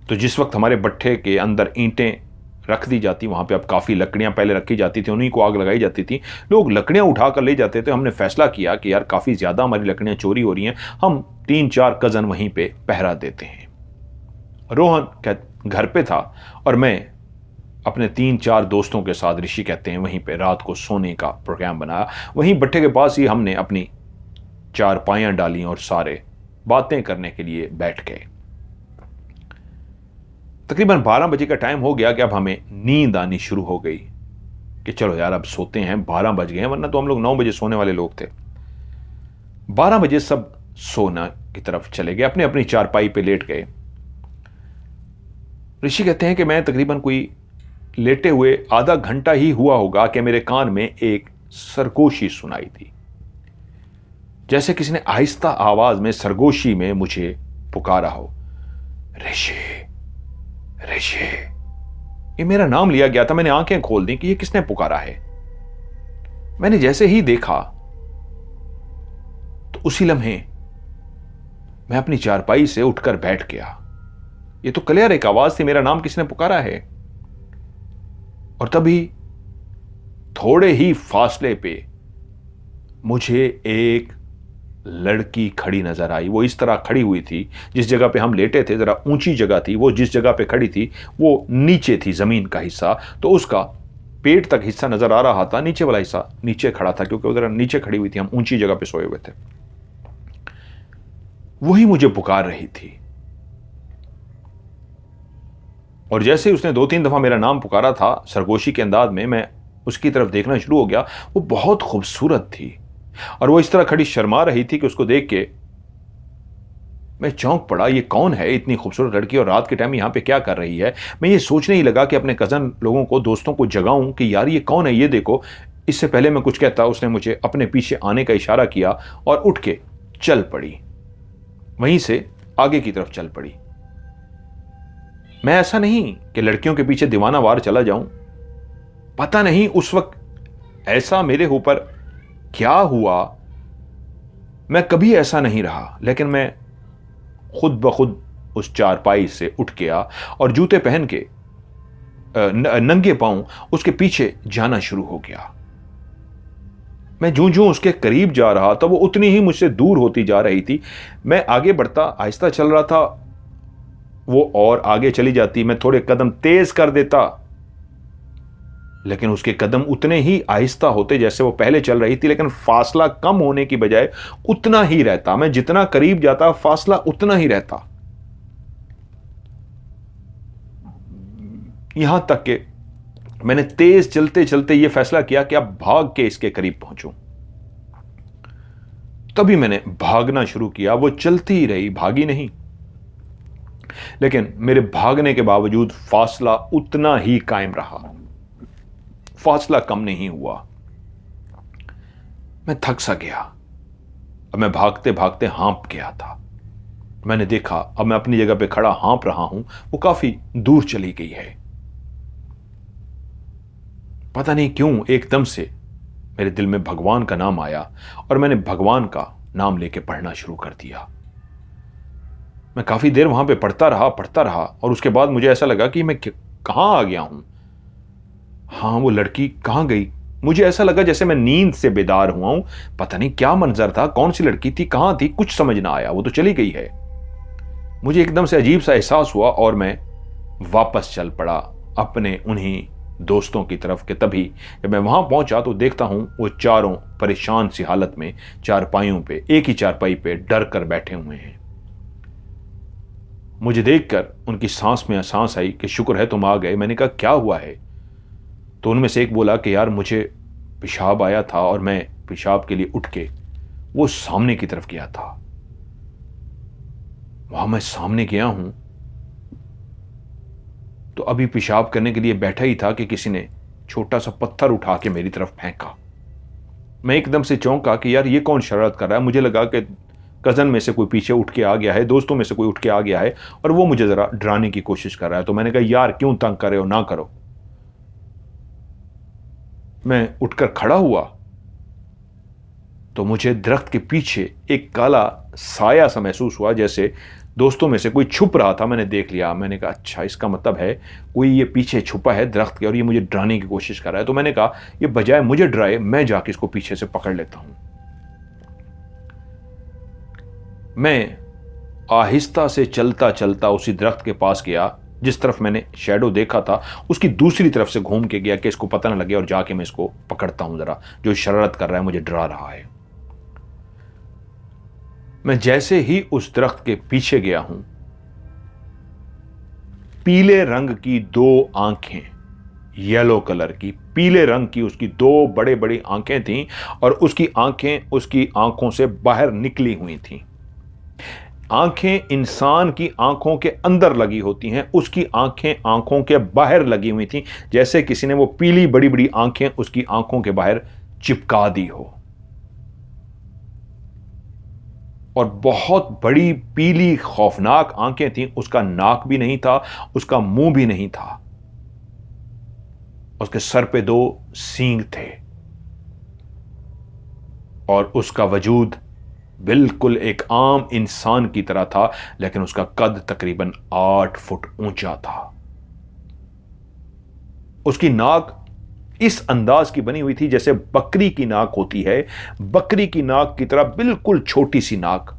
तो जिस वक्त हमारे भट्ठे के अंदर ईंटें रख दी जाती, वहां पे अब काफी लकड़ियां पहले रखी जाती थी, उन्हीं को आग लगाई जाती थी, लोग लकड़ियां उठाकर ले जाते थे। हमने फैसला किया कि यार काफी ज्यादा हमारी लकड़ियां चोरी हो रही हैं, हम 3-4 कजन वहीं पे पहरा देते हैं। रोहन घर पे था और मैं अपने 3-4 दोस्तों के साथ, ऋषि कहते हैं, वहीं पे रात को सोने का प्रोग्राम बनाया। वहीं भट्ठे के पास ही हमने अपनी चारपाइयां डाली और सारे बातें करने के लिए बैठ गए। तकरीबन 12 बजे का टाइम हो गया कि अब हमें नींद आनी शुरू हो गई कि चलो यार अब सोते हैं, 12 बज गए हैं, वरना तो हम लोग 9 बजे सोने वाले लोग थे। 12 बजे सब सोना की तरफ चले गए, अपने अपनी चारपाई पे लेट गए। ऋषि कहते हैं कि मैं तकरीबन कोई लेटे हुए आधा घंटा ही हुआ होगा कि मेरे कान में एक सरगोशी सुनाई दी, जैसे किसी ने आहिस्ता आवाज में सरगोशी में मुझे पुकारा हो, ऋषि ऋषि। ये मेरा नाम लिया गया था। मैंने आंखें खोल दी कि ये किसने पुकारा है। मैंने जैसे ही देखा तो उसी लम्हे मैं अपनी चारपाई से उठकर बैठ गया। ये तो क्लियर एक आवाज थी, मेरा नाम किसने पुकारा है। और तभी थोड़े ही फासले पे मुझे एक लड़की खड़ी नजर आई। वो इस तरह खड़ी हुई थी, जिस जगह पे हम लेटे थे जरा ऊंची जगह थी, वो जिस जगह पे खड़ी थी वो नीचे थी, जमीन का हिस्सा, तो उसका पेट तक हिस्सा नजर आ रहा था, नीचे वाला हिस्सा नीचे खड़ा था, क्योंकि उधर नीचे खड़ी हुई थी, हम ऊंची जगह पे सोए हुए थे। वही मुझे पुकार रही थी। और जैसे उसने 2-3 दफा मेरा नाम पुकारा था सरगोशी के अंदाज में, मैं उसकी तरफ देखना शुरू हो गया। वो बहुत खूबसूरत थी और वो इस तरह खड़ी शर्मा रही थी कि उसको देख के मैं चौंक पड़ा। ये कौन है, इतनी खूबसूरत लड़की, और रात के टाइम यहां पे क्या कर रही है। मैं ये सोचने ही लगा कि अपने कजन लोगों को, दोस्तों को जगाऊं कि यार ये कौन है, ये देखो। इससे पहले मैं कुछ कहता, उसने मुझे अपने पीछे आने का इशारा किया और उठ के चल पड़ी, वहीं से आगे की तरफ चल पड़ी। मैं ऐसा नहीं कि लड़कियों के पीछे दीवाना वार चला जाऊं, पता नहीं उस वक्त ऐसा मेरे ऊपर क्या हुआ, मैं कभी ऐसा नहीं रहा। लेकिन मैं खुद ब खुद उस चारपाई से उठ गया और जूते पहन के नंगे पांव उसके पीछे जाना शुरू हो गया। मैं जूं जूं उसके करीब जा रहा था, वो उतनी ही मुझसे दूर होती जा रही थी। मैं आगे बढ़ता, आहिस्ता चल रहा था, वो और आगे चली जाती। मैं थोड़े कदम तेज कर देता, लेकिन उसके कदम उतने ही आहिस्ता होते जैसे वो पहले चल रही थी, लेकिन फासला कम होने की बजाय उतना ही रहता। मैं जितना करीब जाता, फासला उतना ही रहता। यहां तक कि मैंने तेज चलते चलते यह फैसला किया कि अब भाग के इसके करीब पहुंचूं। तभी मैंने भागना शुरू किया। वो चलती ही रही, भागी नहीं, लेकिन मेरे भागने के बावजूद फासला उतना ही कायम रहा, फासला कम नहीं हुआ। मैं थक सा गया। अब मैं भागते भागते हाँप गया था। मैंने देखा अब मैं अपनी जगह पे खड़ा हाँप रहा हूं, वो काफी दूर चली गई है। पता नहीं क्यों एकदम से मेरे दिल में भगवान का नाम आया और मैंने भगवान का नाम लेके पढ़ना शुरू कर दिया। मैं काफी देर वहां पे पढ़ता रहा और उसके बाद मुझे ऐसा लगा कि मैं कहां आ गया हूं। हाँ, वो लड़की कहां गई? मुझे ऐसा लगा जैसे मैं नींद से बेदार हुआ हूं। पता नहीं क्या मंजर था, कौन सी लड़की थी, कहां थी, कुछ समझ ना आया। वो तो चली गई है। मुझे एकदम से अजीब सा एहसास हुआ और मैं वापस चल पड़ा अपने उन्हीं दोस्तों की तरफ के तभी जब मैं वहां पहुंचा तो देखता हूं वो चारों परेशान सी हालत में चारपाइयों पे, एक ही चारपाई पे डर कर बैठे हुए हैं। मुझे देखकर उनकी सांस में सांस आई कि शुक्र है तुम आ गए। मैंने कहा क्या हुआ है? तो उनमें से एक बोला कि यार मुझे पेशाब आया था और मैं पेशाब के लिए उठ के वो सामने की तरफ गया था। वहां मैं सामने गया हूं तो अभी पेशाब करने के लिए बैठा ही था कि किसी ने छोटा सा पत्थर उठा के मेरी तरफ फेंका। मैं एकदम से चौंका कि यार ये कौन शरारत कर रहा है। मुझे लगा कि कजन में से कोई पीछे उठ के आ गया है, दोस्तों में से कोई उठ के आ गया है और वो मुझे जरा डराने की कोशिश कर रहा है। तो मैंने कहा यार क्यों तंग कर रहे हो, ना करो। मैं उठकर खड़ा हुआ तो मुझे दरख्त के पीछे एक काला साया सा महसूस हुआ, जैसे दोस्तों में से कोई छुप रहा था। मैंने देख लिया। मैंने कहा अच्छा, इसका मतलब है कोई ये पीछे छुपा है दरख्त के और ये मुझे डराने की कोशिश कर रहा है। तो मैंने कहा ये बजाय मुझे डराए मैं जाके इसको पीछे से पकड़ लेता हूं। मैं आहिस्ता से चलता चलता उसी दरख्त के पास गया जिस तरफ मैंने शैडो देखा था, उसकी दूसरी तरफ से घूम के गया कि इसको पता ना लगे और जाके मैं इसको पकड़ता हूं जरा, जो शरारत कर रहा है, मुझे डरा रहा है। मैं जैसे ही उस दरख्त के पीछे गया हूं, पीले रंग की दो आंखें, येलो कलर की पीले रंग की उसकी दो बड़े बड़ी आंखें थीं और उसकी आंखें उसकी आंखों से बाहर निकली हुई थीं। आंखें इंसान की आंखों के अंदर लगी होती हैं, उसकी आंखें आंखों के बाहर लगी हुई थीं, जैसे किसी ने वो पीली बड़ी बड़ी आंखें उसकी आंखों के बाहर चिपका दी हो। और बहुत बड़ी पीली खौफनाक आंखें थीं। उसका नाक भी नहीं था, उसका मुंह भी नहीं था। उसके सर पे दो सींग थे और उसका वजूद बिल्कुल एक आम इंसान की तरह था, लेकिन उसका कद तकरीबन 8 फुट ऊंचा था। उसकी नाक इस अंदाज की बनी हुई थी जैसे बकरी की नाक होती है, बकरी की नाक की तरह बिल्कुल छोटी सी नाक।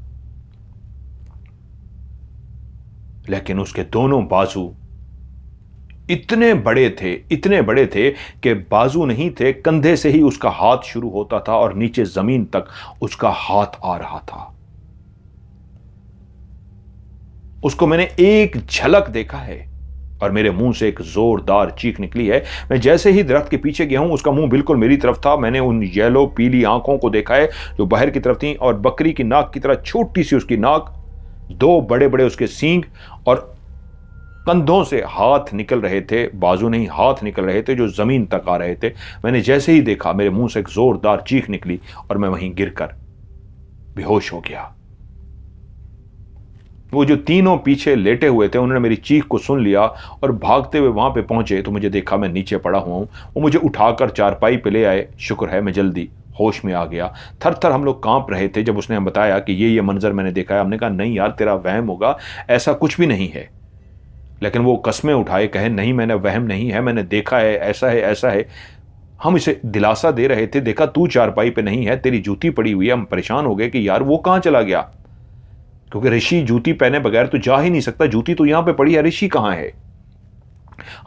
लेकिन उसके दोनों बाजू इतने बड़े थे कि बाजू नहीं थे, कंधे से ही उसका हाथ शुरू होता था और नीचे जमीन तक उसका हाथ आ रहा था। उसको मैंने एक झलक देखा है और मेरे मुंह से एक जोरदार चीख निकली है। मैं जैसे ही दरख्त के पीछे गया हूं, उसका मुंह बिल्कुल मेरी तरफ था। मैंने उन येलो पीली आंखों को देखा है जो बाहर की तरफ थी और बकरी की नाक की तरह छोटी सी उसकी नाक, दो बड़े बड़े उसके सींग और कंधों से हाथ निकल रहे थे, बाजू नहीं हाथ निकल रहे थे जो जमीन तक आ रहे थे। मैंने जैसे ही देखा मेरे मुंह से एक जोरदार चीख निकली और मैं वहीं गिरकर बेहोश हो गया। वो जो तीनों पीछे लेटे हुए थे उन्होंने मेरी चीख को सुन लिया और भागते हुए वहां पे पहुंचे तो मुझे देखा मैं नीचे पड़ा हुआ हूं। वो मुझे उठाकर चारपाई पे ले आए। शुक्र है मैं जल्दी होश में आ गया। थर थर हम लोग कांप रहे थे जब उसने हमें बताया कि ये मंजर मैंने देखा है। हमने कहा नहीं यार तेरा वहम होगा, ऐसा कुछ भी नहीं है। लेकिन वो कस्में उठाए, कहे नहीं मैंने वहम नहीं है, मैंने देखा है, ऐसा है ऐसा है। हम इसे दिलासा दे रहे थे, देखा तू चारपाई पे नहीं है, तेरी जूती पड़ी हुई है। हम परेशान हो गए कि यार वो कहां चला गया, क्योंकि ऋषि जूती पहने बगैर तो जा ही नहीं सकता, जूती तो यहां पे पड़ी है, ऋषि कहां है।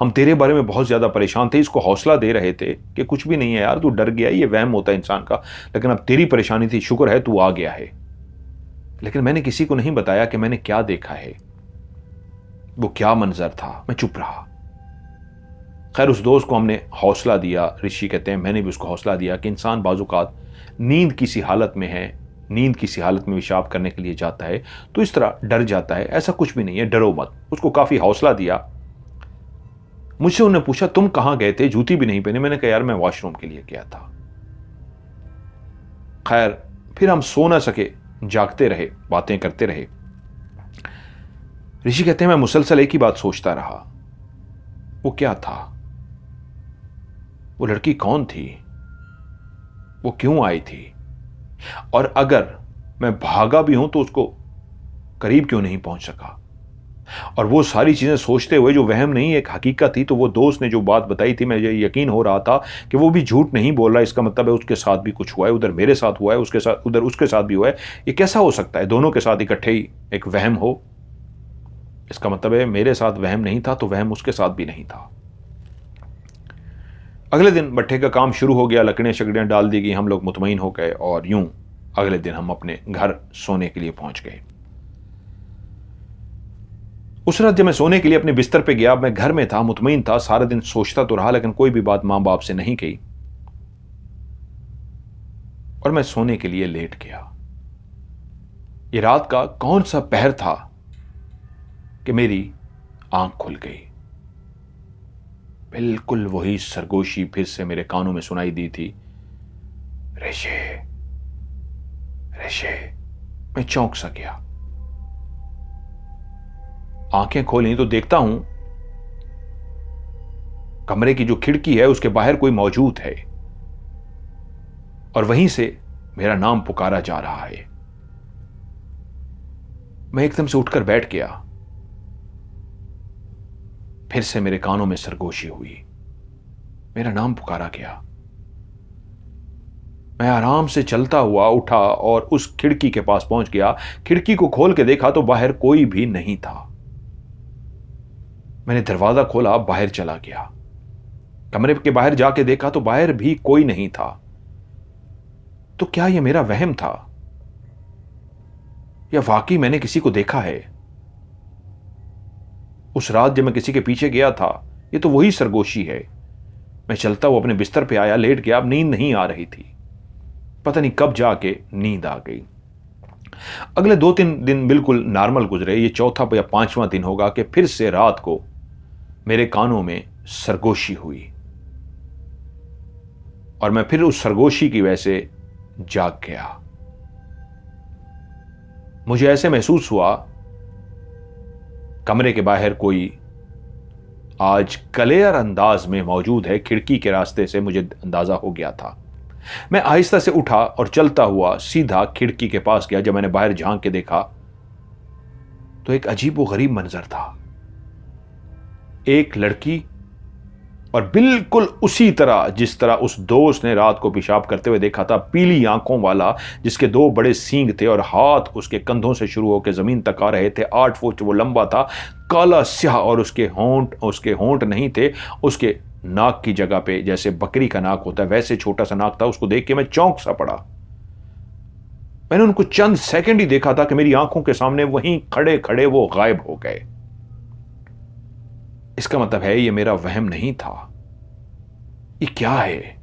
हम तेरे बारे में बहुत ज्यादा परेशान थे, इसको हौसला दे रहे थे कि कुछ भी नहीं है यार, तू डर गया, ये वहम होता है इंसान का। लेकिन अब तेरी परेशानी थी, शुक्र है तू आ गया है। लेकिन मैंने किसी को नहीं बताया कि मैंने क्या देखा है, वो क्या मंजर था। मैं चुप रहा। खैर उस दोस्त को हमने हौसला दिया, ऋषि कहते हैं मैंने भी उसको हौसला दिया कि इंसान बाजुकात नींद किसी हालत में है, नींद किसी हालत में पेशाब करने के लिए जाता है तो इस तरह डर जाता है, ऐसा कुछ भी नहीं है, डरो मत। उसको काफी हौसला दिया। मुझसे उन्होंने पूछा तुम कहां गए थे, जूती भी नहीं पहने। मैंने कहा यार मैं वॉशरूम के लिए गया था। खैर फिर हम सो ना सके, जागते रहे, बातें करते रहे। ऋषि कहते हैं मैं मुसलसल एक ही बात सोचता रहा, वो क्या था, वो लड़की कौन थी, वो क्यों आई थी, और अगर मैं भागा भी हूं तो उसको करीब क्यों नहीं पहुंच सका। और वो सारी चीजें सोचते हुए, जो वहम नहीं एक हकीकत थी, तो वो दोस्त ने जो बात बताई थी, मुझे यकीन हो रहा था कि वो भी झूठ नहीं बोल रहा। इसका मतलब है उसके साथ भी कुछ हुआ है, उधर मेरे साथ हुआ है, उसके साथ उधर उसके साथ भी हुआ है। ये कैसा हो सकता है, दोनों के साथ इकट्ठे ही एक वहम हो। इसका मतलब है मेरे साथ वहम नहीं था तो वहम उसके साथ भी नहीं था। अगले दिन भट्ठे का काम शुरू हो गया, लकड़ियां शकड़ियां डाल दी गई, हम लोग मुतमईन हो गए और यूं अगले दिन हम अपने घर सोने के लिए पहुंच गए। उस रात जब मैं सोने के लिए अपने बिस्तर पे गया, मैं घर में था, मुतमईन था, सारा दिन सोचता तो रहा लेकिन कोई भी बात मां बाप से नहीं कही, और मैं सोने के लिए लेट गया। ये रात का कौन सा पहर था कि मेरी आंख खुल गई। बिल्कुल वही सरगोशी फिर से मेरे कानों में सुनाई दी थी, रेशे रेशे। मैं चौंक सा गया, आंखें खोली तो देखता हूं कमरे की जो खिड़की है उसके बाहर कोई मौजूद है और वहीं से मेरा नाम पुकारा जा रहा है। मैं एकदम से उठकर बैठ गया, फिर से मेरे कानों में सरगोशी हुई, मेरा नाम पुकारा गया। मैं आराम से चलता हुआ उठा और उस खिड़की के पास पहुंच गया। खिड़की को खोल के देखा तो बाहर कोई भी नहीं था। मैंने दरवाजा खोला, बाहर चला गया। कमरे के बाहर जाके देखा तो बाहर भी कोई नहीं था। तो क्या यह मेरा वहम था या वाकई मैंने किसी को देखा है? उस रात जब मैं किसी के पीछे गया था, ये तो वही सरगोशी है। मैं चलता हुआ अपने बिस्तर पे आया, लेट गया। अब नींद नहीं आ रही थी, पता नहीं कब जाके नींद आ गई। अगले 2-3 दिन बिल्कुल नॉर्मल गुजरे। ये चौथा या 5वां दिन होगा कि फिर से रात को मेरे कानों में सरगोशी हुई और मैं फिर उस सरगोशी की वजह से जाग गया। मुझे ऐसे महसूस हुआ कमरे के बाहर कोई आज क्लियर अंदाज में मौजूद है। खिड़की के रास्ते से मुझे अंदाजा हो गया था। मैं आहिस्ता से उठा और चलता हुआ सीधा खिड़की के पास गया। जब मैंने बाहर झांक के देखा तो एक अजीब व गरीब मंजर था। एक लड़की, और बिल्कुल उसी तरह जिस तरह उस दोस्त ने रात को पेशाब करते हुए देखा था, पीली आंखों वाला, जिसके 2 बड़े सींग थे और हाथ उसके कंधों से शुरू होकर जमीन तक आ रहे थे। 8 फुट वो लंबा था, काला स्याह, और उसके होंठ नहीं थे, उसके नाक की जगह पे जैसे बकरी का नाक होता है वैसे छोटा सा नाक था। उसको देख के मैं चौंक सा पड़ा। मैंने उनको चंद सेकंड ही देखा था कि मेरी आंखों के सामने वहीं खड़े खड़े वो गायब हो गए। इसका मतलब है ये मेरा वहम नहीं था। ये क्या है?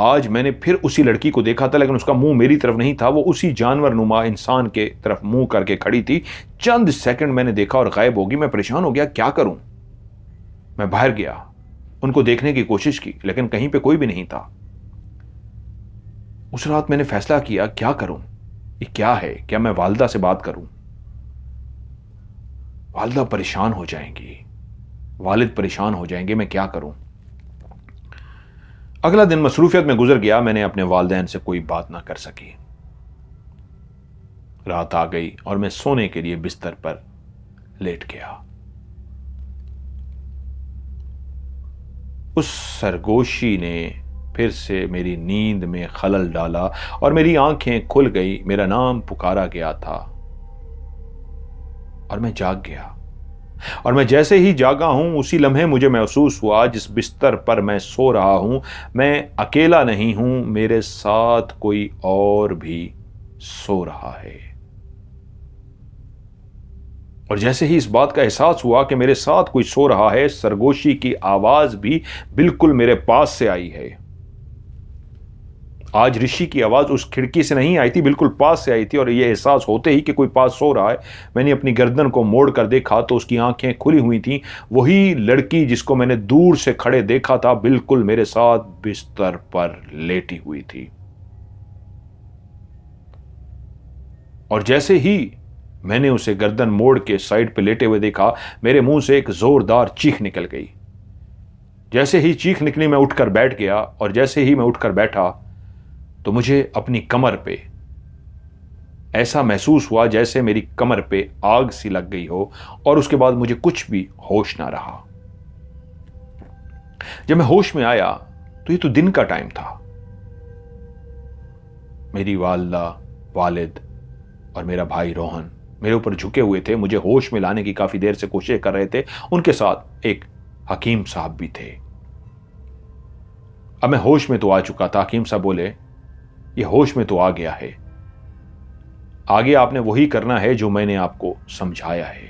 आज मैंने फिर उसी लड़की को देखा था लेकिन उसका मुंह मेरी तरफ नहीं था। वो उसी जानवर नुमा इंसान के तरफ मुंह करके खड़ी थी। चंद सेकंड मैंने देखा और गायब होगी। मैं परेशान हो गया, क्या करूं? मैं बाहर गया, उनको देखने की कोशिश की लेकिन कहीं पे कोई भी नहीं था। उस रात मैंने फैसला किया, क्या करूं? ये क्या है? क्या मैं वालिदा से बात करूं? वालिदा परेशान हो जाएंगी, वालिद परेशान हो जाएंगे, मैं क्या करूं? अगला दिन मसरूफियत में गुजर गया। मैंने अपने वालिदैन से कोई बात ना कर सकी। रात आ गई और मैं सोने के लिए बिस्तर पर लेट गया। उस सरगोशी ने फिर से मेरी नींद में खलल डाला और मेरी आंखें खुल गई। मेरा नाम पुकारा गया था और मैं जाग गया। और मैं जैसे ही जागा हूं उसी लम्हे मुझे महसूस हुआ जिस बिस्तर पर मैं सो रहा हूं मैं अकेला नहीं हूं, मेरे साथ कोई और भी सो रहा है। और जैसे ही इस बात का एहसास हुआ कि मेरे साथ कोई सो रहा है, सरगोशी की आवाज भी बिल्कुल मेरे पास से आई है। आज ऋषि की आवाज उस खिड़की से नहीं आई थी, बिल्कुल पास से आई थी। और यह एहसास होते ही कि कोई पास सो रहा है, मैंने अपनी गर्दन को मोड़ कर देखा तो उसकी आंखें खुली हुई थीं। वही लड़की जिसको मैंने दूर से खड़े देखा था बिल्कुल मेरे साथ बिस्तर पर लेटी हुई थी। और जैसे ही मैंने उसे गर्दन मोड़ के साइड पे लेटे हुए देखा, मेरे मुंह से एक जोरदार चीख निकल गई। जैसे ही चीख निकली मैं उठकर बैठ गया और जैसे ही मैं उठकर बैठा तो मुझे अपनी कमर पे ऐसा महसूस हुआ जैसे मेरी कमर पे आग सी लग गई हो, और उसके बाद मुझे कुछ भी होश ना रहा। जब मैं होश में आया तो ये तो दिन का टाइम था। मेरी वालदा, वालिद और मेरा भाई रोहन मेरे ऊपर झुके हुए थे, मुझे होश में लाने की काफी देर से कोशिश कर रहे थे। उनके साथ एक हकीम साहब भी थे। अब मैं होश में तो आ चुका था। हकीम साहब बोले, ये होश में तो आ गया है, आगे आपने वही करना है जो मैंने आपको समझाया है।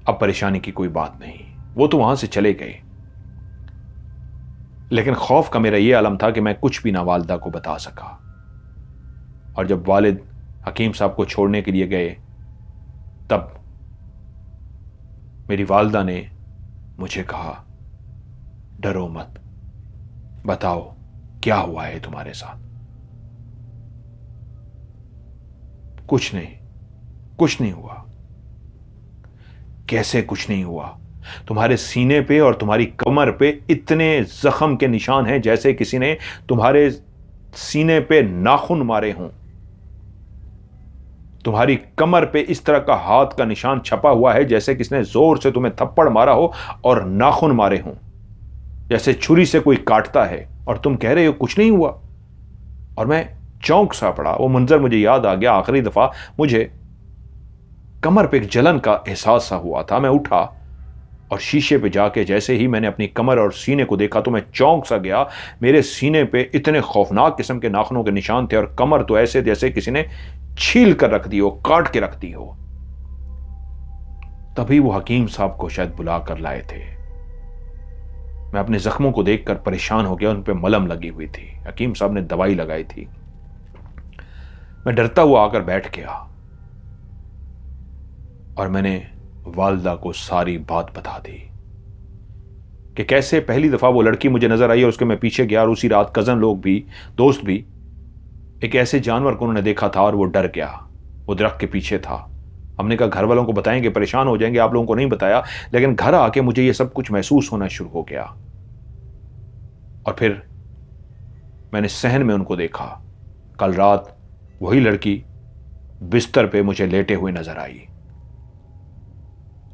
अब परेशानी की कोई बात नहीं। वो तो वहां से चले गए, लेकिन खौफ का मेरा यह आलम था कि मैं कुछ भी ना वालदा को बता सका। और जब वालिद हकीम साहब को छोड़ने के लिए गए, तब मेरी वालदा ने मुझे कहा, डरो मत, बताओ क्या हुआ है तुम्हारे साथ। कुछ नहीं, कुछ नहीं हुआ। कैसे कुछ नहीं हुआ? तुम्हारे सीने पे और तुम्हारी कमर पे इतने जख्म के निशान हैं जैसे किसी ने तुम्हारे सीने पे नाखून मारे हों। तुम्हारी कमर पे इस तरह का हाथ का निशान छपा हुआ है जैसे किसी ने जोर से तुम्हें थप्पड़ मारा हो और नाखून मारे हों, जैसे छुरी से कोई काटता है, और तुम कह रहे हो कुछ नहीं हुआ। और मैं चौंक सा पड़ा। वो मंजर मुझे याद आ गया। आखिरी दफा मुझे कमर पे एक जलन का एहसास सा हुआ था। मैं उठा और शीशे पे जाके जैसे ही मैंने अपनी कमर और सीने को देखा तो मैं चौंक सा गया। मेरे सीने पे इतने खौफनाक किस्म के नाखूनों के निशान थे, और कमर तो ऐसे जैसे किसी ने छील कर रख दी हो, काट के रख दी हो। तभी वो हकीम साहब को शायद बुला कर लाए थे। मैं अपने जख्मों को देखकर परेशान हो गया। उन पे मलम लगी हुई थी, हकीम साहब ने दवाई लगाई थी। मैं डरता हुआ आकर बैठ गया और मैंने वालदा को सारी बात बता दी कि कैसे पहली दफा वो लड़की मुझे नजर आई और उसके मैं पीछे गया, और उसी रात कजन लोग भी, दोस्त भी, एक ऐसे जानवर को उन्होंने देखा था और वो डर गया। वो दरख्त के पीछे था। हमने कहा घर वालों को बताएंगे, परेशान हो जाएंगे, आप लोगों को नहीं बताया। लेकिन घर आके मुझे ये सब कुछ महसूस होना शुरू हो गया। और फिर मैंने सहन में उनको देखा। कल रात वही लड़की बिस्तर पे मुझे लेटे हुए नजर आई,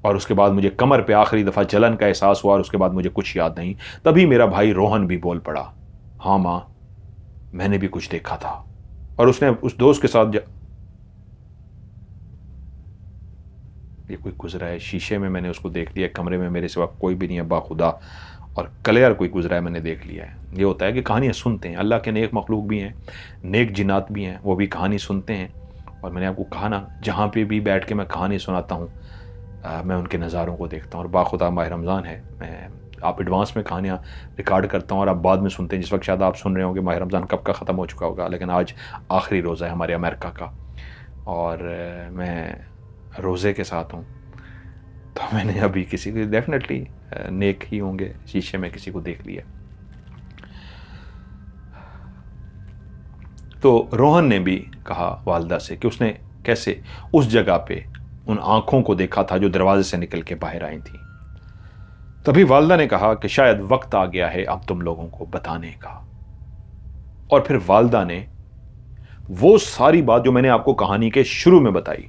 और उसके बाद मुझे कमर पे आखिरी दफा जलन का एहसास हुआ, और उसके बाद मुझे कुछ याद नहीं। तभी मेरा भाई रोहन भी बोल पड़ा, हाँ मां, मैंने भी कुछ देखा था। और उसने उस दोस्त के साथ ये कोई गुजरा है शीशे में, मैंने उसको देख लिया। कमरे में मेरे सिवा कोई भी नहीं है, बाखुदा, और कलेयर कोई गुजरा है, मैंने देख लिया है। ये होता है कि कहानियां सुनते हैं। अल्लाह के नेक मखलूक भी हैं, नेक जिन्नात भी हैं, वो भी कहानी सुनते हैं। और मैंने आपको कहा ना, जहाँ पे भी बैठ के मैं कहानी सुनाता हूँ, मैं उनके नज़ारों को देखता हूँ। और बाखुदा माह रमज़ान है, मैं आप एडवांस में कहानियाँ रिकॉर्ड करता हूँ और आप बाद में सुनते हैं। जिस वक्त शायद आप सुन रहे होंगे माह रमज़ान कब का ख़त्म हो चुका होगा, लेकिन आज आखिरी रोज़ा है हमारे अमेरिका का, और मैं रोज़े के साथ हूँ। तो मैंने अभी किसी को, डेफिनेटली नेक ही होंगे, शीशे में किसी को देख लिया। तो रोहन ने भी कहा वालदा से कि उसने कैसे उस जगह पे उन आंखों को देखा था जो दरवाजे से निकल के बाहर आई थी। तभी वालदा ने कहा कि शायद वक्त आ गया है अब तुम लोगों को बताने का। और फिर वालदा ने वो सारी बात जो मैंने आपको कहानी के शुरू में बताई,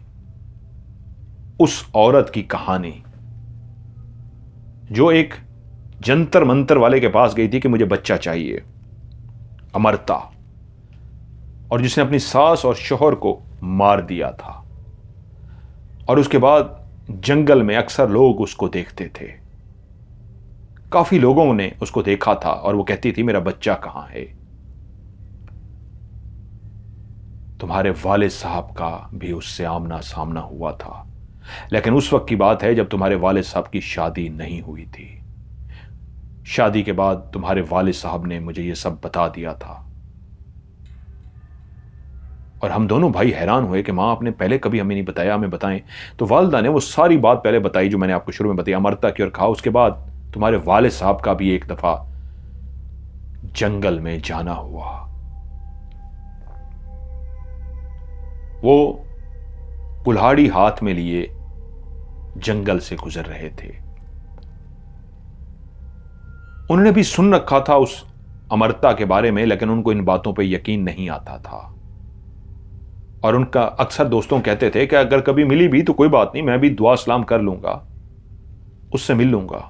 उस औरत की कहानी जो एक जंतर मंतर वाले के पास गई थी कि मुझे बच्चा चाहिए, अमरता, और जिसने अपनी सास और शौहर को मार दिया था। और उसके बाद जंगल में अक्सर लोग उसको देखते थे। काफी लोगों ने उसको देखा था और वो कहती थी मेरा बच्चा कहां है। तुम्हारे वालिद साहब का भी उससे आमना सामना हुआ था, लेकिन उस वक्त की बात है जब तुम्हारे वालिद साहब की शादी नहीं हुई थी। शादी के बाद तुम्हारे वालिद साहब ने मुझे यह सब बता दिया था, और हम दोनों भाई हैरान हुए कि मां आपने पहले कभी हमें नहीं बताया, हमें बताएं। तो वालिदा ने वो सारी बात पहले बताई जो मैंने आपको शुरू में बताई, अमरता की, और कहा उसके बाद तुम्हारे वालिद साहब का भी एक दफा जंगल में जाना हुआ। वो कुल्हाड़ी हाथ में लिए जंगल से गुजर रहे थे। उन्होंने भी सुन रखा था उस अमरता के बारे में, लेकिन उनको इन बातों पे यकीन नहीं आता था। और उनका अक्सर दोस्तों कहते थे कि अगर कभी मिली भी तो कोई बात नहीं, मैं भी दुआ सलाम कर लूंगा, उससे मिल लूंगा,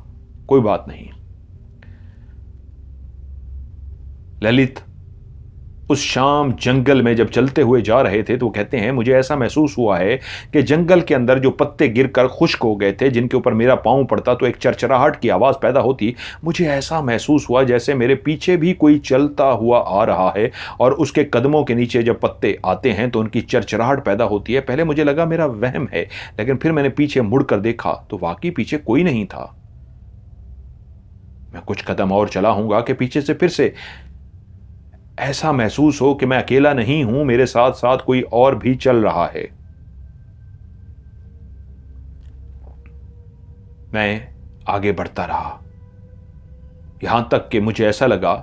कोई बात नहीं। ललित उस शाम जंगल में जब चलते हुए जा रहे थे तो वो कहते हैं, मुझे ऐसा महसूस हुआ है कि जंगल के अंदर जो पत्ते गिरकर खुश्क हो गए थे, जिनके ऊपर मेरा पांव पड़ता तो एक चरचराहट की आवाज़ पैदा होती, मुझे ऐसा महसूस हुआ जैसे मेरे पीछे भी कोई चलता हुआ आ रहा है और उसके कदमों के नीचे जब पत्ते आते हैं तो उनकी चरचराहट पैदा होती है। पहले मुझे लगा मेरा वहम है, लेकिन फिर मैंने पीछे मुड़कर देखा तो वाकई पीछे कोई नहीं था। मैं कुछ कदम और चला हूंगा कि पीछे से फिर से ऐसा महसूस हो कि मैं अकेला नहीं हूं, मेरे साथ साथ कोई और भी चल रहा है। मैं आगे बढ़ता रहा, यहां तक कि मुझे ऐसा लगा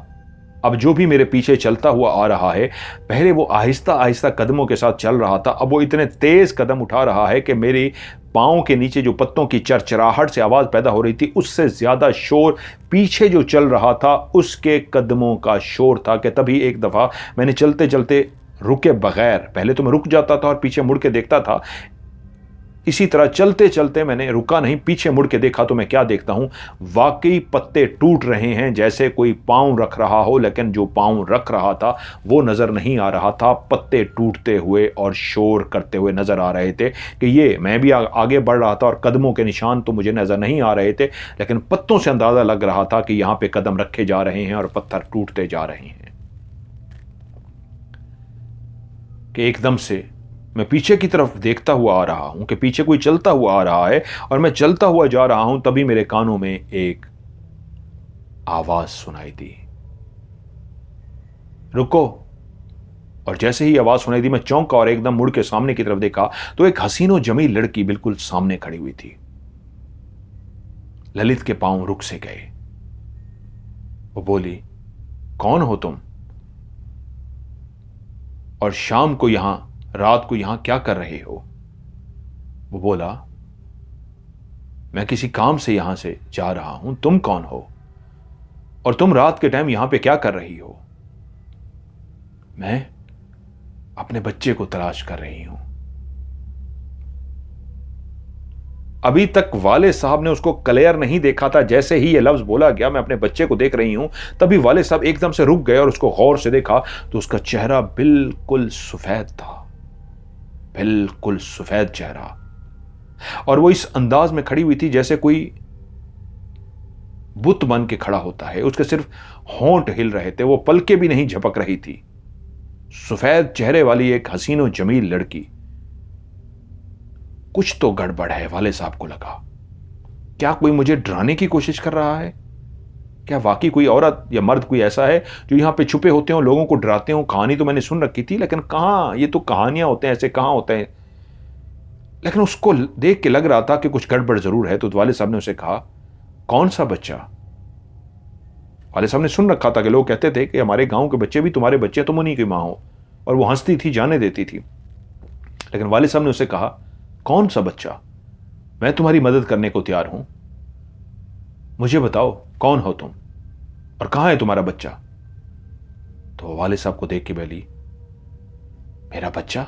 अब जो भी मेरे पीछे चलता हुआ आ रहा है, पहले वो आहिस्ता आहिस्ता कदमों के साथ चल रहा था, अब वो इतने तेज कदम उठा रहा है कि मेरे पांव के नीचे जो पत्तों की चरचराहट से आवाज पैदा हो रही थी, उससे ज्यादा शोर पीछे जो चल रहा था उसके कदमों का शोर था। कि तभी एक दफा मैंने चलते चलते रुके बगैर, पहले तो मैं रुक जाता था और पीछे मुड़ के देखता था, इसी तरह चलते चलते मैंने रुका नहीं, पीछे मुड़ के देखा तो मैं क्या देखता हूं, वाकई पत्ते टूट रहे हैं, जैसे कोई पांव रख रहा हो, लेकिन जो पांव रख रहा था वो नजर नहीं आ रहा था। पत्ते टूटते हुए और शोर करते हुए नजर आ रहे थे कि ये मैं भी आगे बढ़ रहा था और कदमों के निशान तो मुझे नजर नहीं आ रहे थे, लेकिन पत्तों से अंदाजा लग रहा था कि यहां पे कदम रखे जा रहे हैं और पत्थर टूटते जा रहे हैं। कि एकदम से मैं पीछे की तरफ देखता हुआ आ रहा हूं कि पीछे कोई चलता हुआ आ रहा है और मैं चलता हुआ जा रहा हूं, तभी मेरे कानों में एक आवाज सुनाई दी, रुको। और जैसे ही आवाज सुनाई दी मैं चौंका और एकदम मुड़ के सामने की तरफ देखा तो एक हसीनो जमील लड़की बिल्कुल सामने खड़ी हुई थी। ललित के पांव रुक से गए। वो बोली, कौन हो तुम और शाम को यहां, रात को यहां क्या कर रहे हो? वो बोला, मैं किसी काम से यहां से जा रहा हूं, तुम कौन हो और तुम रात के टाइम यहां पे क्या कर रही हो? मैं अपने बच्चे को तलाश कर रही हूं। अभी तक वाले साहब ने उसको क्लियर नहीं देखा था, जैसे ही ये लफ्ज बोला गया, मैं अपने बच्चे को देख रही हूं, तभी वाले साहब एकदम से रुक गए और उसको गौर से देखा तो उसका चेहरा बिल्कुल सफेद था, बिल्कुल सफेद चेहरा, और वो इस अंदाज में खड़ी हुई थी जैसे कोई बुत बन के खड़ा होता है। उसके सिर्फ होंठ हिल रहे थे, वो पलके भी नहीं झपक रही थी। सफेद चेहरे वाली एक हसीनो जमील लड़की। कुछ तो गड़बड़ है, वाले साहब को लगा। क्या कोई मुझे डराने की कोशिश कर रहा है? क्या वाकई कोई औरत या मर्द कोई ऐसा है जो यहां पे छुपे होते हो, लोगों को डराते हो? कहानी तो मैंने सुन रखी थी, लेकिन कहां, ये तो कहानियां होते हैं, ऐसे कहां होते हैं। लेकिन उसको देख के लग रहा था कि कुछ गड़बड़ जरूर है। तो वाले साहब ने उसे कहा, कौन सा बच्चा? वाले साहब ने सुन रखा था कि लोग कहते थे कि हमारे गांव के बच्चे भी तुम्हारे बच्चे, तुम उन्हीं की मां हो, और वो हंसती थी, जाने देती थी। लेकिन वाले साहब ने उसे कहा, कौन सा बच्चा? मैं तुम्हारी मदद करने को तैयार हूं, मुझे बताओ कौन हो तुम और कहां है तुम्हारा बच्चा? तो वाले साहब को देख के बोली, मेरा बच्चा,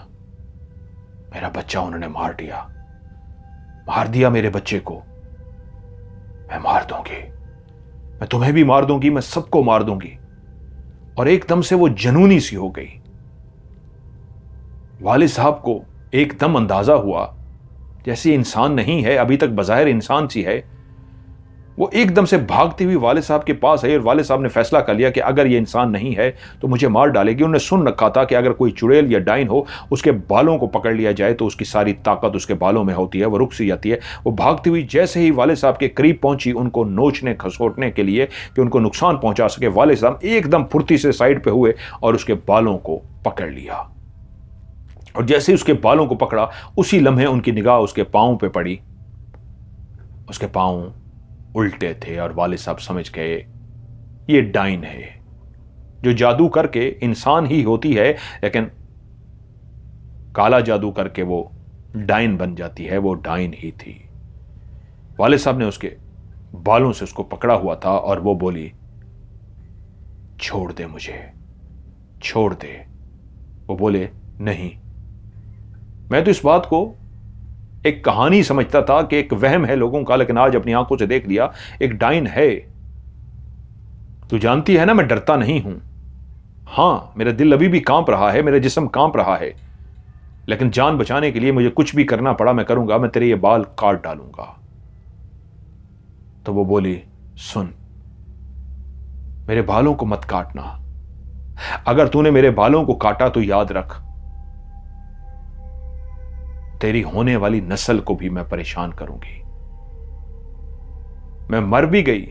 मेरा बच्चा उन्होंने मार दिया मेरे बच्चे को। मैं मार दूंगी, मैं तुम्हें भी मार दूंगी, मैं सबको मार दूंगी। और एकदम से वो जनूनी सी हो गई। वाले साहब को एकदम अंदाजा हुआ जैसे इंसान नहीं है, अभी तक बज़ाहिर इंसान सी है। वो एकदम से भागती हुई वाले साहब के पास आई और वाले साहब ने फैसला कर लिया कि अगर ये इंसान नहीं है तो मुझे मार डालेगी। उन्होंने सुन रखा था कि अगर कोई चुड़ैल या डाइन हो, उसके बालों को पकड़ लिया जाए तो उसकी सारी ताकत उसके बालों में होती है, वो रुक सी जाती है। वो भागती हुई जैसे ही वाले साहब के करीब पहुंची उनको नोचने खसोटने के लिए कि उनको नुकसान पहुंचा सके, वाले साहब एकदम फुर्ती से साइड पे हुए और उसके बालों को पकड़ लिया। और जैसे ही उसके बालों को पकड़ा, उसी लम्हे उनकी निगाह उसके पांव पे पड़ी। उसके पांव उल्टे थे और वाले साहब समझ गए ये डाइन है, जो जादू करके इंसान ही होती है लेकिन काला जादू करके वो डाइन बन जाती है, वो डाइन ही थी। वाले साहब ने उसके बालों से उसको पकड़ा हुआ था और वो बोली, छोड़ दे मुझे, छोड़ दे। वो बोले, नहीं। मैं तो इस बात को एक कहानी समझता था कि एक वहम है लोगों का, लेकिन आज अपनी आंखों से देख लिया, एक डाइन है। तू जानती है ना मैं डरता नहीं हूं। हां, मेरा दिल अभी भी कांप रहा है, मेरा जिस्म कांप रहा है, लेकिन जान बचाने के लिए मुझे कुछ भी करना पड़ा मैं करूंगा, मैं तेरे ये बाल काट डालूंगा। तो वो बोली, सुन, मेरे बालों को मत काटना। अगर तूने मेरे बालों को काटा तो याद रख, तेरी होने वाली नस्ल को भी मैं परेशान करूंगी। मैं मर भी गई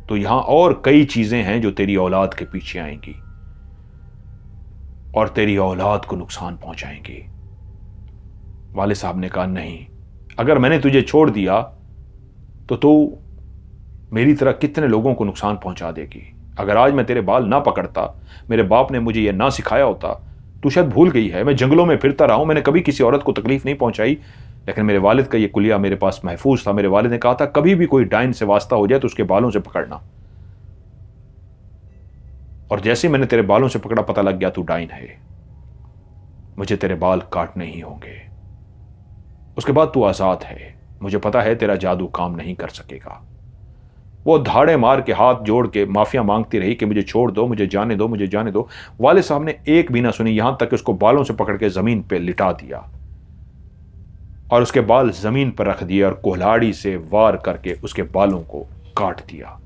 तो यहां और कई चीजें हैं जो तेरी औलाद के पीछे आएंगी और तेरी औलाद को नुकसान पहुंचाएंगी। वाले साहब ने कहा, नहीं, अगर मैंने तुझे छोड़ दिया तो तू मेरी तरह कितने लोगों को नुकसान पहुंचा देगी। अगर आज मैं तेरे बाल ना पकड़ता, मेरे बाप ने मुझे यह ना सिखाया होता, तू शायद भूल गई है, मैं जंगलों में फिरता रहा हूं, मैंने कभी किसी औरत को तकलीफ नहीं पहुंचाई, लेकिन मेरे वालिद का यह कुलिया मेरे पास महफूज था। मेरे वालिद ने कहा था, कभी भी कोई डाइन से वास्ता हो जाए तो उसके बालों से पकड़ना, और जैसे मैंने तेरे बालों से पकड़ा पता लग गया तू डाइन है, मुझे तेरे बाल काटने ही होंगे। उसके बाद तू आजाद है, मुझे पता है तेरा जादू काम नहीं कर सकेगा। वो धाड़े मार के हाथ जोड़ के माफिया मांगती रही कि मुझे छोड़ दो, मुझे जाने दो, मुझे जाने दो। वाले साहब ने एक भी ना सुनी, यहां तक कि उसको बालों से पकड़ के जमीन पे लिटा दिया और उसके बाल जमीन पर रख दिए और कुल्हाड़ी से वार करके उसके बालों को काट दिया।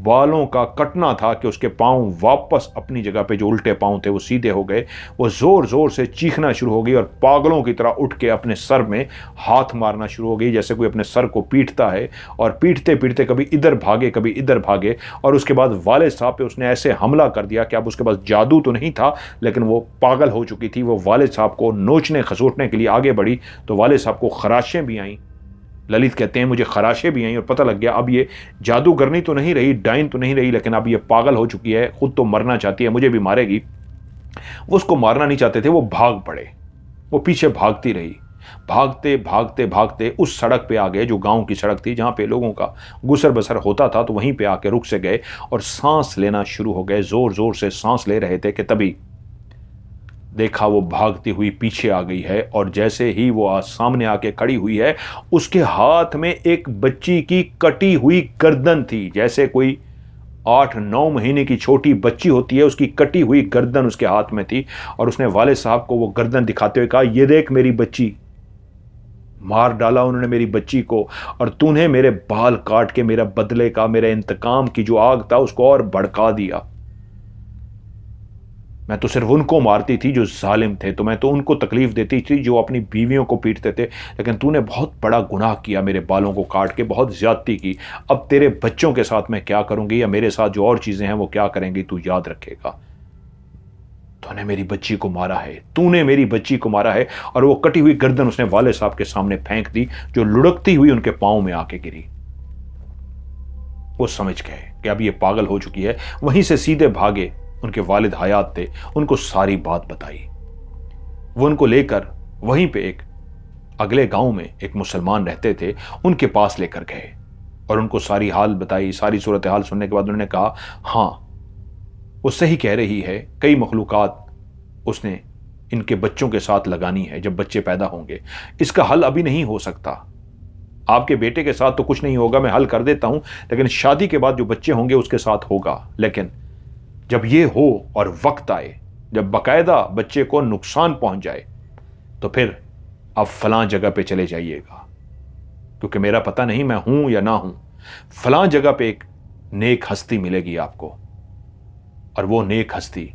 बालों का कटना था कि उसके पांव वापस अपनी जगह पे, जो उल्टे पांव थे वो सीधे हो गए। वो जोर जोर से चीखना शुरू हो गई और पागलों की तरह उठ के अपने सर में हाथ मारना शुरू हो गई, जैसे कोई अपने सर को पीटता है। और पीटते पीटते कभी इधर भागे कभी इधर भागे, और उसके बाद वाले साहब पे उसने ऐसे हमला कर दिया कि अब उसके पास जादू तो नहीं था, लेकिन वो पागल हो चुकी थी। वो वाले साहब को नोचने खसोटने के लिए आगे बढ़ी तो वाले साहब को खराशें भी आईं। ललित कहते हैं, मुझे खराशें भी आई और पता लग गया अब ये जादूगरनी तो नहीं रही, डाइन तो नहीं रही, लेकिन अब ये पागल हो चुकी है, खुद तो मरना चाहती है, मुझे भी मारेगी। वो उसको मारना नहीं चाहते थे, वो भाग पड़े, वो पीछे भागती रही। भागते भागते भागते उस सड़क पे आ गए जो गांव की सड़क थी, जहां पे लोगों का गुसर बसर होता था। तो वहीं पे आके रुक से गए और सांस लेना शुरू हो गए, जोर जोर से सांस ले रहे थे कि तभी देखा वो भागती हुई पीछे आ गई है। और जैसे ही वो आज सामने आके खड़ी हुई है, उसके हाथ में एक बच्ची की कटी हुई गर्दन थी, जैसे कोई 8-9 महीने की छोटी बच्ची होती है, उसकी कटी हुई गर्दन उसके हाथ में थी। और उसने वाले साहब को वो गर्दन दिखाते हुए कहा, ये देख मेरी बच्ची। मार डाला उन्होंने मेरी बच्ची को, और तूने मेरे बाल काट के मेरा बदले का, मेरे इंतकाम की जो आग था उसको और भड़का दिया। मैं तो सिर्फ उनको मारती थी जो जालिम थे, तो मैं तो उनको तकलीफ देती थी जो अपनी बीवियों को पीटते थे, लेकिन तूने बहुत बड़ा गुनाह किया, मेरे बालों को काट के बहुत ज्यादती की। अब तेरे बच्चों के साथ मैं क्या करूंगी, या मेरे साथ जो और चीजें हैं वो क्या करेंगी, तू याद रखेगा। तूने मेरी बच्ची को मारा है, तूने मेरी बच्ची को मारा है। और वो कटी हुई गर्दन उसने वाले साहब के सामने फेंक दी, जो लुढ़कती हुई उनके पांव में आके गिरी। वो समझ गए कि अब ये पागल हो चुकी है। वहीं से सीधे भागे, उनके वालिद हयात थे, उनको सारी बात बताई। वो उनको लेकर वहीं पे एक अगले गांव में एक मुसलमान रहते थे, उनके पास लेकर गए और उनको सारी हाल बताई। सारी सूरत हाल सुनने के बाद उन्होंने कहा, हां वो सही कह रही है, कई मखलूकात उसने इनके बच्चों के साथ लगानी है जब बच्चे पैदा होंगे। इसका हल अभी नहीं हो सकता, आपके बेटे के साथ तो कुछ नहीं होगा, मैं हल कर देता हूं, लेकिन शादी के बाद जो बच्चे होंगे उसके साथ होगा। लेकिन जब ये हो और वक्त आए जब बाकायदा बच्चे को नुकसान पहुंच जाए, तो फिर आप फलां जगह पे चले जाइएगा, क्योंकि मेरा पता नहीं मैं हूं या ना हूं। फलां जगह पे एक नेक हस्ती मिलेगी आपको, और वो नेक हस्ती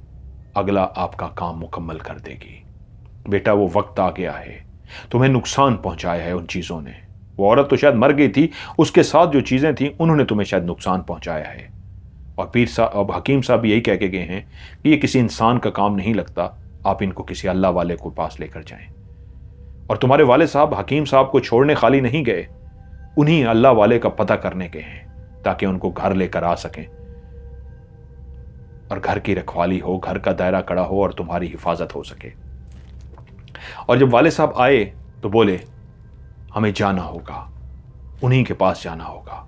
अगला आपका काम मुकम्मल कर देगी। बेटा वो वक्त आ गया है, तुम्हें नुकसान पहुंचाया है उन चीजों ने। वो औरत तो शायद मर गई थी, उसके साथ जो चीजें थी उन्होंने तुम्हें शायद नुकसान पहुंचाया है। और पीर साहब, अब हकीम साहब भी यही कह के गए हैं कि ये किसी इंसान का काम नहीं लगता, आप इनको किसी अल्लाह वाले को पास लेकर जाएं। और तुम्हारे वाले साहब हकीम साहब को छोड़ने खाली नहीं गए, उन्हीं अल्लाह वाले का पता करने गए हैं ताकि उनको घर लेकर आ सकें और घर की रखवाली हो, घर का दायरा कड़ा हो और तुम्हारी हिफाजत हो सके। और जब वाले साहब आए तो बोले, हमें जाना होगा, उन्हीं के पास जाना होगा।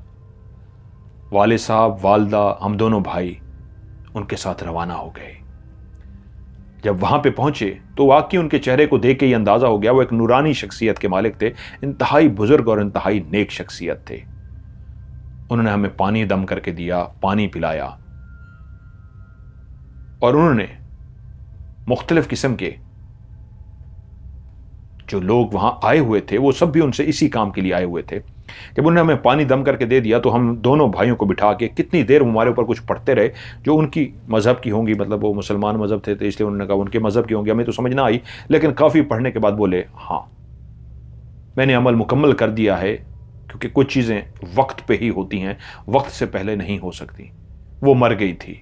वाले साहब, वालदा, हम दोनों भाई उनके साथ रवाना हो गए। जब वहां पे पहुंचे तो वाकई उनके चेहरे को देख के ही अंदाजा हो गया वो एक नूरानी शख्सियत के मालिक थे, इंतहाई बुजुर्ग और इंतहाई नेक शख्सियत थे। उन्होंने हमें पानी दम करके दिया, पानी पिलाया, और उन्होंने मुख्तलिफ किस्म के जो लोग वहां आए हुए थे वो सब भी उनसे इसी काम के लिए आए हुए थे। जब उन्होंने हमें पानी दम करके दे दिया तो हम दोनों भाइयों को बिठा के कितनी देर हमारे ऊपर कुछ पढ़ते रहे, जो उनकी मज़हब की होंगी, मतलब वो मुसलमान मज़हब थे तो इसलिए उन्होंने कहा उनके मज़हब की होंगी, हमें तो समझ ना आई, लेकिन काफ़ी पढ़ने के बाद बोले हाँ मैंने अमल मुकम्मल कर दिया है, क्योंकि कुछ चीज़ें वक्त पे ही होती हैं, वक्त से पहले नहीं हो सकती। वो मर गई थी,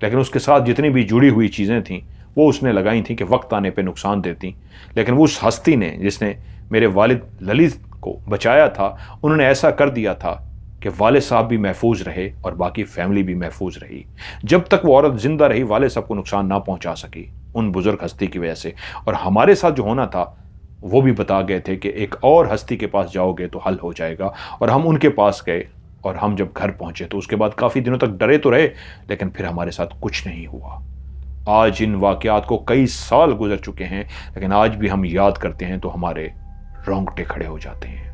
लेकिन उसके साथ जितनी भी जुड़ी हुई चीज़ें थीं वो उसने लगाई थी कि वक्त आने पे नुकसान देती, लेकिन उस हस्ती ने जिसने मेरे वालिद ललित को बचाया था, उन्होंने ऐसा कर दिया था कि वालिद साहब भी महफूज रहे और बाकी फैमिली भी महफूज रही। जब तक वो औरत जिंदा रही वालिद साहब को नुकसान ना पहुंचा सकी उन बुजुर्ग हस्ती की वजह से। और हमारे साथ जो होना था वो भी बता गए थे कि एक और हस्ती के पास जाओगे तो हल हो जाएगा, और हम उनके पास गए। और हम जब घर पहुंचे तो उसके बाद काफ़ी दिनों तक डरे तो रहे, लेकिन फिर हमारे साथ कुछ नहीं हुआ। आज इन वाक़यात को कई साल गुजर चुके हैं, लेकिन आज भी हम याद करते हैं तो हमारे रोंगटे खड़े हो जाते हैं।